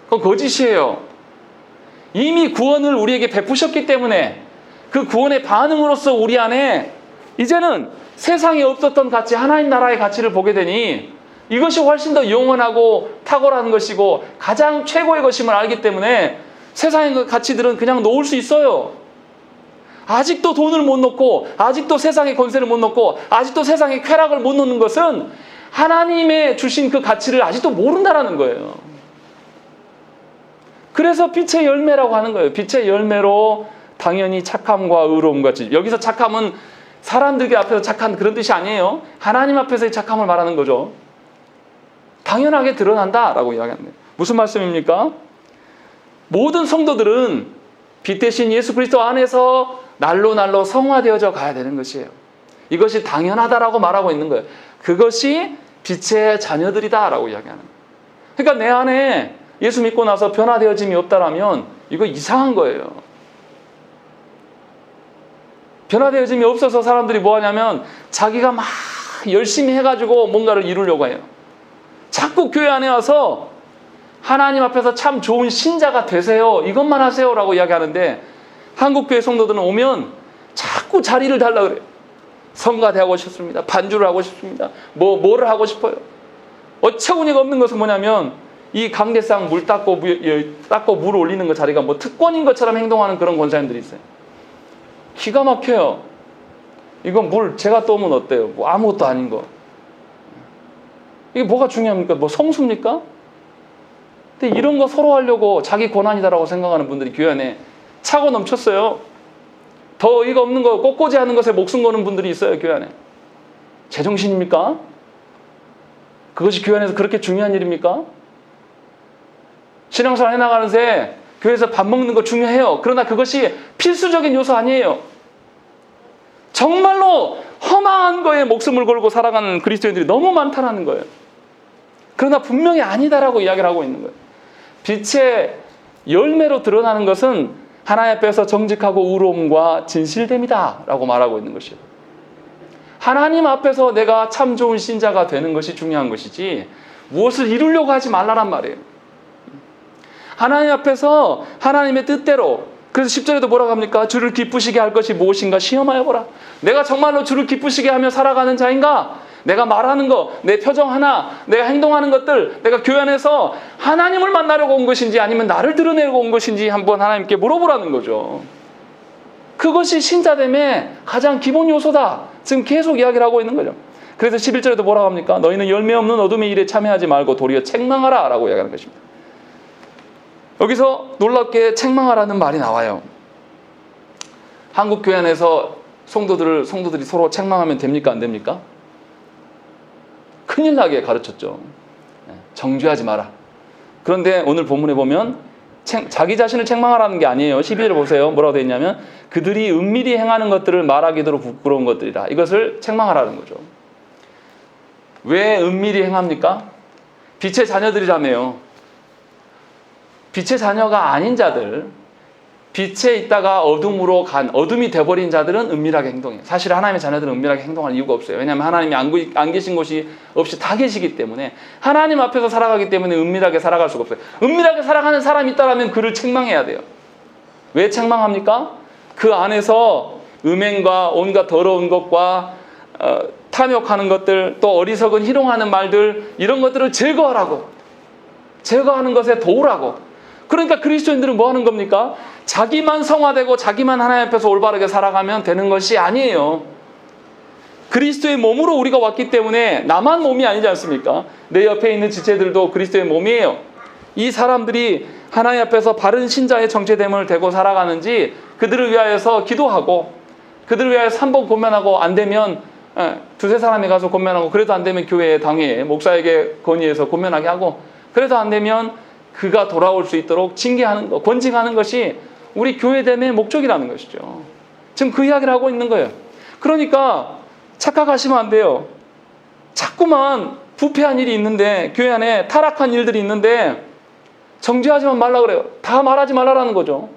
그건 거짓이에요. 이미 구원을 우리에게 베푸셨기 때문에 그 구원의 반응으로서 우리 안에 이제는 세상에 없었던 가치, 하나님 나라의 가치를 보게 되니 이것이 훨씬 더 영원하고 탁월한 것이고 가장 최고의 것임을 알기 때문에 세상의 가치들은 그냥 놓을 수 있어요. 아직도 돈을 못 놓고 아직도 세상의 권세를 못 놓고 아직도 세상의 쾌락을 못 놓는 것은 하나님의 주신 그 가치를 아직도 모른다라는 거예요. 그래서 빛의 열매라고 하는 거예요. 빛의 열매로 당연히 착함과 의로움과 진실. 여기서 착함은 사람들 앞에서 착한 그런 뜻이 아니에요. 하나님 앞에서의 착함을 말하는 거죠. 당연하게 드러난다라고 이야기하는 거예요. 무슨 말씀입니까? 모든 성도들은 빛 대신 예수 그리스도 안에서 날로 성화되어져 가야 되는 것이에요. 이것이 당연하다라고 말하고 있는 거예요. 그것이 빛의 자녀들이다라고 이야기하는 거예요. 그러니까 내 안에 예수 믿고 나서 변화되어짐이 없다라면 이거 이상한 거예요. 변화되어짐이 없어서 사람들이 뭐 하냐면 자기가 막 열심히 해가지고 뭔가를 이루려고 해요. 자꾸 교회 안에 와서 하나님 앞에서 참 좋은 신자가 되세요. 이것만 하세요라고 이야기하는데 한국교회 성도들은 오면 자꾸 자리를 달라 그래요. 성가대하고 싶습니다. 반주를 하고 싶습니다. 뭐를 하고 싶어요. 어처구니가 없는 것은 뭐냐면 이 강대상 물 닦고 물 올리는 거 자리가 뭐 특권인 것처럼 행동하는 그런 권사님들이 있어요. 기가 막혀요. 이건 물 제가 떠오면 어때요? 뭐 아무것도 아닌 거. 이게 뭐가 중요합니까? 뭐 성수입니까? 근데 이런 거 서로 하려고 자기 권한이다라고 생각하는 분들이 교회 안에 차고 넘쳤어요. 더 어이가 없는 거 꽃꽂이 하는 것에 목숨 거는 분들이 있어요. 교회 안에. 제정신입니까? 그것이 교회 안에서 그렇게 중요한 일입니까? 신앙생활 해나가는 새 교회에서 밥 먹는 거 중요해요. 그러나 그것이 필수적인 요소 아니에요. 정말로 허망한 거에 목숨을 걸고 살아가는 그리스도인들이 너무 많다라는 거예요. 그러나 분명히 아니다라고 이야기를 하고 있는 거예요. 빛의 열매로 드러나는 것은 하나님 앞에서 정직하고 의로움과 진실됨이다 라고 말하고 있는 것이에요. 하나님 앞에서 내가 참 좋은 신자가 되는 것이 중요한 것이지 무엇을 이루려고 하지 말라란 말이에요. 하나님 앞에서 하나님의 뜻대로, 그래서 10절에도 뭐라고 합니까? 주를 기쁘시게 할 것이 무엇인가 시험하여 보라. 내가 정말로 주를 기쁘시게 하며 살아가는 자인가? 내가 말하는 거, 내 표정 하나, 내가 행동하는 것들, 내가 교회 안에서 하나님을 만나려고 온 것인지 아니면 나를 드러내려고 온 것인지 한번 하나님께 물어보라는 거죠. 그것이 신자됨의 가장 기본 요소다. 지금 계속 이야기를 하고 있는 거죠. 그래서 11절에도 뭐라고 합니까? 너희는 열매 없는 어둠의 일에 참여하지 말고 도리어 책망하라 라고 이야기하는 것입니다. 여기서 놀랍게 책망하라는 말이 나와요. 한국 교회 안에서 성도들이 서로 책망하면 됩니까? 안 됩니까? 큰일 나게 가르쳤죠. 정죄하지 마라. 그런데 오늘 본문에 보면 자기 자신을 책망하라는 게 아니에요. 12절을 보세요. 뭐라고 되어 있냐면 그들이 은밀히 행하는 것들을 말하기도 부끄러운 것들이라. 이것을 책망하라는 거죠. 왜 은밀히 행합니까? 빛의 자녀들이라며요. 빛의 자녀가 아닌 자들, 빛에 있다가 어둠이 돼버린 자들은 은밀하게 행동해요. 사실 하나님의 자녀들은 은밀하게 행동할 이유가 없어요. 왜냐하면 하나님이 안 계신 곳이 없이 다 계시기 때문에, 하나님 앞에서 살아가기 때문에 은밀하게 살아갈 수가 없어요. 은밀하게 살아가는 사람이 있다면 그를 책망해야 돼요. 왜 책망합니까? 그 안에서 음행과 온갖 더러운 것과 탐욕하는 것들, 또 어리석은 희롱하는 말들, 이런 것들을 제거하는 것에 도우라고. 그러니까 그리스도인들은 뭐 하는 겁니까? 자기만 성화되고 자기만 하나님 앞에서 올바르게 살아가면 되는 것이 아니에요. 그리스도의 몸으로 우리가 왔기 때문에 나만 몸이 아니지 않습니까? 내 옆에 있는 지체들도 그리스도의 몸이에요. 이 사람들이 하나님 앞에서 바른 신자의 정체됨을 대고 살아가는지 그들을 위하여서 기도하고, 그들을 위하여서 한번 권면하고, 안 되면 두세 사람이 가서 권면하고, 그래도 안 되면 교회에 당회에 목사에게 건의해서 권면하게 하고, 그래도 안 되면 그가 돌아올 수 있도록 징계하는 것, 권징하는 것이 우리 교회됨의 목적이라는 것이죠. 지금 그 이야기를 하고 있는 거예요. 그러니까 착각하시면 안 돼요. 자꾸만 부패한 일이 있는데, 교회 안에 타락한 일들이 있는데 정죄하지만 말라 그래요. 다 말하지 말라라는 거죠.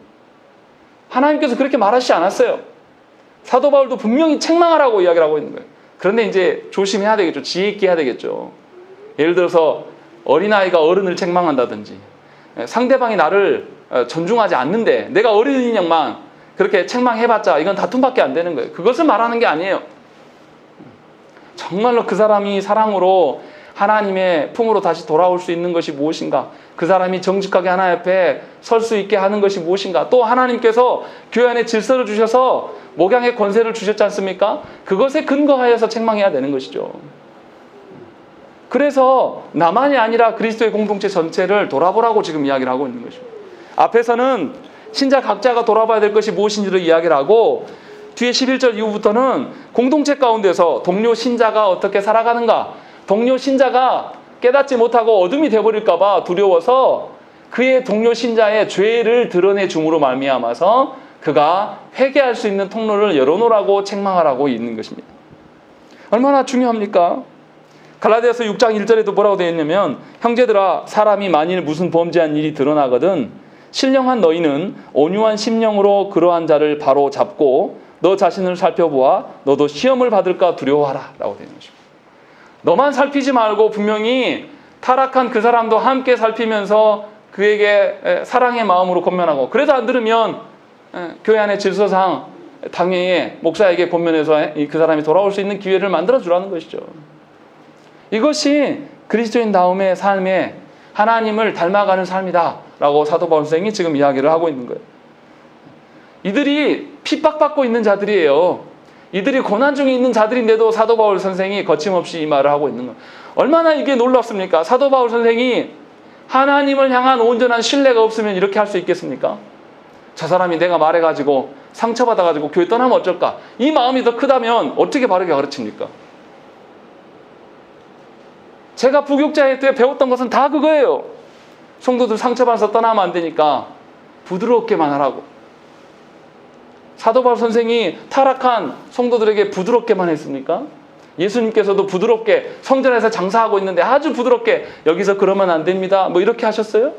하나님께서 그렇게 말하시지 않았어요. 사도 바울도 분명히 책망하라고 이야기를 하고 있는 거예요. 그런데 이제 조심해야 되겠죠. 지혜 있게 해야 되겠죠. 예를 들어서 어린아이가 어른을 책망한다든지, 상대방이 나를 존중하지 않는데 내가 어린이 양만 그렇게 책망해봤자 이건 다툼밖에 안 되는 거예요. 그것을 말하는 게 아니에요. 정말로 그 사람이 사랑으로 하나님의 품으로 다시 돌아올 수 있는 것이 무엇인가, 그 사람이 정직하게 하나님 앞에 설 수 있게 하는 것이 무엇인가, 또 하나님께서 교회 안에 질서를 주셔서 목양의 권세를 주셨지 않습니까? 그것에 근거하여서 책망해야 되는 것이죠. 그래서 나만이 아니라 그리스도의 공동체 전체를 돌아보라고 지금 이야기를 하고 있는 것입니다. 앞에서는 신자 각자가 돌아봐야 될 것이 무엇인지를 이야기를 하고, 뒤에 11절 이후부터는 공동체 가운데서 동료 신자가 어떻게 살아가는가, 동료 신자가 깨닫지 못하고 어둠이 되어버릴까 봐 두려워서 그의 동료 신자의 죄를 드러내 줌으로 말미암아서 그가 회개할 수 있는 통로를 열어놓으라고 책망하라고 있는 것입니다. 얼마나 중요합니까? 갈라디아서 6장 1절에도 뭐라고 되어 있냐면, 형제들아, 사람이 만일 무슨 범죄한 일이 드러나거든 신령한 너희는 온유한 심령으로 그러한 자를 바로 잡고 너 자신을 살펴보아 너도 시험을 받을까 두려워하라 라고 되어 있는 것입니다. 너만 살피지 말고 분명히 타락한 그 사람도 함께 살피면서 그에게 사랑의 마음으로 권면하고, 그래도 안 들으면 교회 안의 질서상 당회에 목사에게 권면해서 그 사람이 돌아올 수 있는 기회를 만들어주라는 것이죠. 이것이 그리스도인다움의 삶에 하나님을 닮아가는 삶이다 라고 사도 바울 선생이 지금 이야기를 하고 있는 거예요. 이들이 핍박받고 있는 자들이에요. 이들이 고난 중에 있는 자들인데도 사도 바울 선생이 거침없이 이 말을 하고 있는 거예요. 얼마나 이게 놀랍습니까? 사도 바울 선생이 하나님을 향한 온전한 신뢰가 없으면 이렇게 할 수 있겠습니까? 저 사람이 내가 말해가지고 상처받아가지고 교회 떠나면 어쩔까? 이 마음이 더 크다면 어떻게 바르게 가르칩니까? 제가 부교육자회 때 배웠던 것은 다 그거예요. 성도들 상처받아서 떠나면 안 되니까 부드럽게만 하라고. 사도 바울 선생이 타락한 성도들에게 부드럽게만 했습니까? 예수님께서도 부드럽게 성전에서 장사하고 있는데 아주 부드럽게 여기서 그러면 안 됩니다. 뭐 이렇게 하셨어요?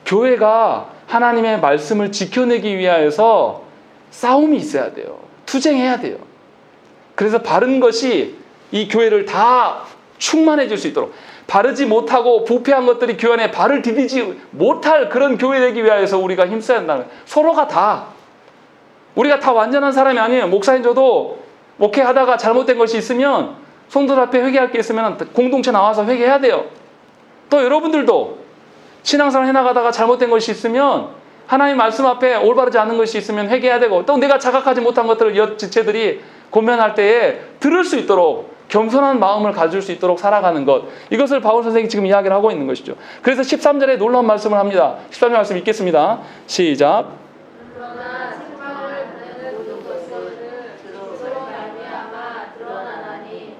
교회가 하나님의 말씀을 지켜내기 위하여서 싸움이 있어야 돼요. 투쟁해야 돼요. 그래서 바른 것이 이 교회를 다 충만해질 수 있도록, 바르지 못하고 부패한 것들이 교회 안에 발을 디디지 못할 그런 교회 되기 위하여서 우리가 힘써야 한다는 거예요. 서로가 다. 우리가 다 완전한 사람이 아니에요. 목사님 저도 목회하다가 잘못된 것이 있으면 성도들 앞에 회개할 게 있으면 공동체 나와서 회개해야 돼요. 또 여러분들도 신앙생활 해나가다가 잘못된 것이 있으면 하나님 말씀 앞에 올바르지 않은 것이 있으면 회개해야 되고, 또 내가 자각하지 못한 것들을 옆 지체들이 고면할 때에 들을 수 있도록 겸손한 마음을 가질 수 있도록 살아가는 것, 이것을 바울 선생이 지금 이야기를 하고 있는 것이죠. 그래서 13절에 놀라운 말씀을 합니다. 13절 말씀 읽겠습니다. 시작. 그러나 책망을 받는 모든 것은 스스로 말미암아 드러나나니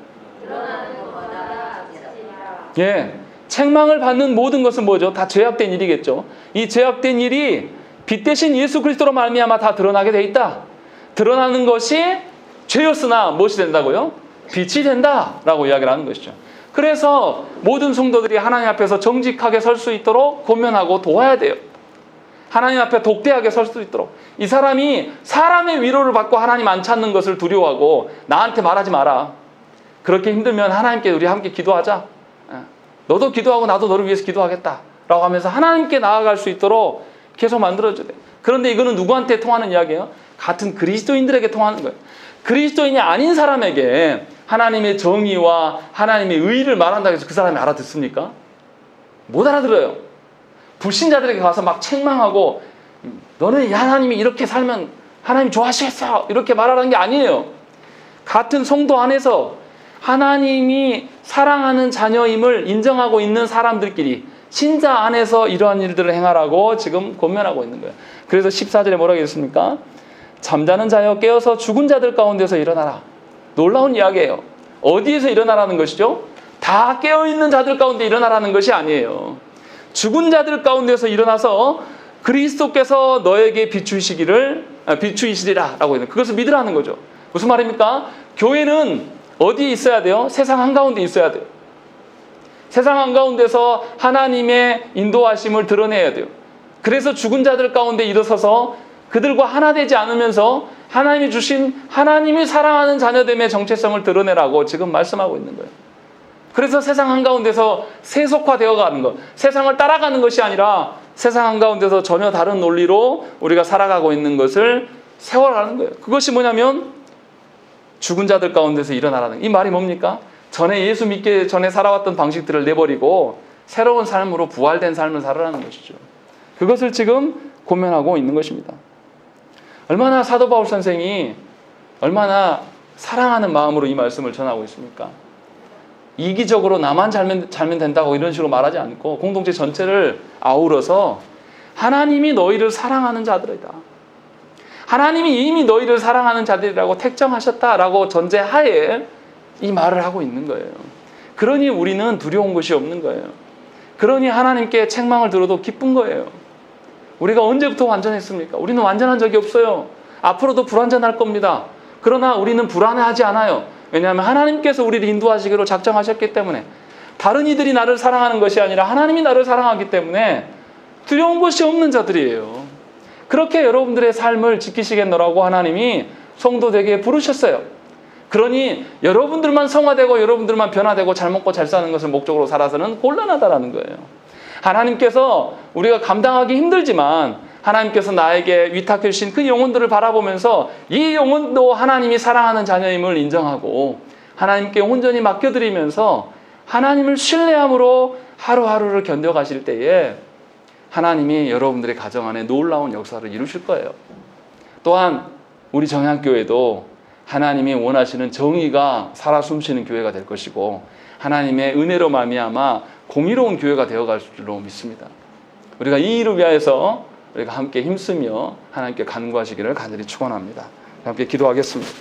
드러나는 것마다 지지니라. 예, 책망을 받는 모든 것은 뭐죠? 다 죄악된 일이겠죠. 이 죄악된 일이 빛 대신 예수 그리스도로 말미암아 다 드러나게 돼 있다. 드러나는 것이 죄였으나 무엇이 된다고요? 빛이 된다라고 이야기를 하는 것이죠. 그래서 모든 성도들이 하나님 앞에서 정직하게 설 수 있도록 권면하고 도와야 돼요. 하나님 앞에 독대하게 설 수 있도록. 이 사람이 사람의 위로를 받고 하나님 안 찾는 것을 두려워하고 나한테 말하지 마라. 그렇게 힘들면 하나님께 우리 함께 기도하자. 너도 기도하고 나도 너를 위해서 기도하겠다 라고 하면서 하나님께 나아갈 수 있도록 계속 만들어줘야 돼요. 그런데 이거는 누구한테 통하는 이야기예요? 같은 그리스도인들에게 통하는 거예요. 그리스도인이 아닌 사람에게 하나님의 정의와 하나님의 의의를 말한다고 해서 그 사람이 알아듣습니까? 못 알아들어요. 불신자들에게 가서 막 책망하고 너는 하나님이 이렇게 살면 하나님 좋아하시겠어 이렇게 말하는 게 아니에요. 같은 성도 안에서 하나님이 사랑하는 자녀임을 인정하고 있는 사람들끼리 신자 안에서 이러한 일들을 행하라고 지금 권면하고 있는 거예요. 그래서 14절에 뭐라고 했습니까? 잠자는 자여 깨어서 죽은 자들 가운데서 일어나라. 놀라운 이야기예요. 어디에서 일어나라는 것이죠? 다 깨어있는 자들 가운데 일어나라는 것이 아니에요. 죽은 자들 가운데서 일어나서 그리스도께서 너에게 비추이시리라 라고 있는, 그것을 믿으라는 거죠. 무슨 말입니까? 교회는 어디에 있어야 돼요? 세상 한가운데 있어야 돼요. 세상 한가운데서 하나님의 인도하심을 드러내야 돼요. 그래서 죽은 자들 가운데 일어서서 그들과 하나 되지 않으면서 하나님이 주신 하나님이 사랑하는 자녀됨의 정체성을 드러내라고 지금 말씀하고 있는 거예요. 그래서 세상 한가운데서 세속화되어 가는 것, 세상을 따라가는 것이 아니라 세상 한가운데서 전혀 다른 논리로 우리가 살아가고 있는 것을 세워가는 거예요. 그것이 뭐냐면 죽은 자들 가운데서 일어나라는, 이 말이 뭡니까? 전에 예수 믿기 전에 살아왔던 방식들을 내버리고 새로운 삶으로 부활된 삶을 살아라는 것이죠. 그것을 지금 고면하고 있는 것입니다. 얼마나 사도 바울 선생이 얼마나 사랑하는 마음으로 이 말씀을 전하고 있습니까? 이기적으로 나만 잘면 된다고 이런 식으로 말하지 않고 공동체 전체를 아우러서 하나님이 너희를 사랑하는 자들이다. 하나님이 이미 너희를 사랑하는 자들이라고 택정하셨다라고 전제하에 이 말을 하고 있는 거예요. 그러니 우리는 두려운 것이 없는 거예요. 그러니 하나님께 책망을 들어도 기쁜 거예요. 우리가 언제부터 완전했습니까? 우리는 완전한 적이 없어요. 앞으로도 불완전할 겁니다. 그러나 우리는 불안해하지 않아요. 왜냐하면 하나님께서 우리를 인도하시기로 작정하셨기 때문에, 다른 이들이 나를 사랑하는 것이 아니라 하나님이 나를 사랑하기 때문에 두려운 것이 없는 자들이에요. 그렇게 여러분들의 삶을 지키시겠노라고 하나님이 성도되게 부르셨어요. 그러니 여러분들만 성화되고 여러분들만 변화되고 잘 먹고 잘 사는 것을 목적으로 살아서는 곤란하다라는 거예요. 하나님께서 우리가 감당하기 힘들지만 하나님께서 나에게 위탁해 주신 그 영혼들을 바라보면서 이 영혼도 하나님이 사랑하는 자녀임을 인정하고 하나님께 온전히 맡겨드리면서 하나님을 신뢰함으로 하루하루를 견뎌가실 때에 하나님이 여러분들의 가정 안에 놀라운 역사를 이루실 거예요. 또한 우리 정향교회도 하나님이 원하시는 정의가 살아 숨쉬는 교회가 될 것이고 하나님의 은혜로 말미암아 공의로운 교회가 되어갈 줄로 믿습니다. 우리가 이 일을 위하여서 우리가 함께 힘쓰며 하나님께 간구하시기를 간절히 축원합니다. 함께 기도하겠습니다.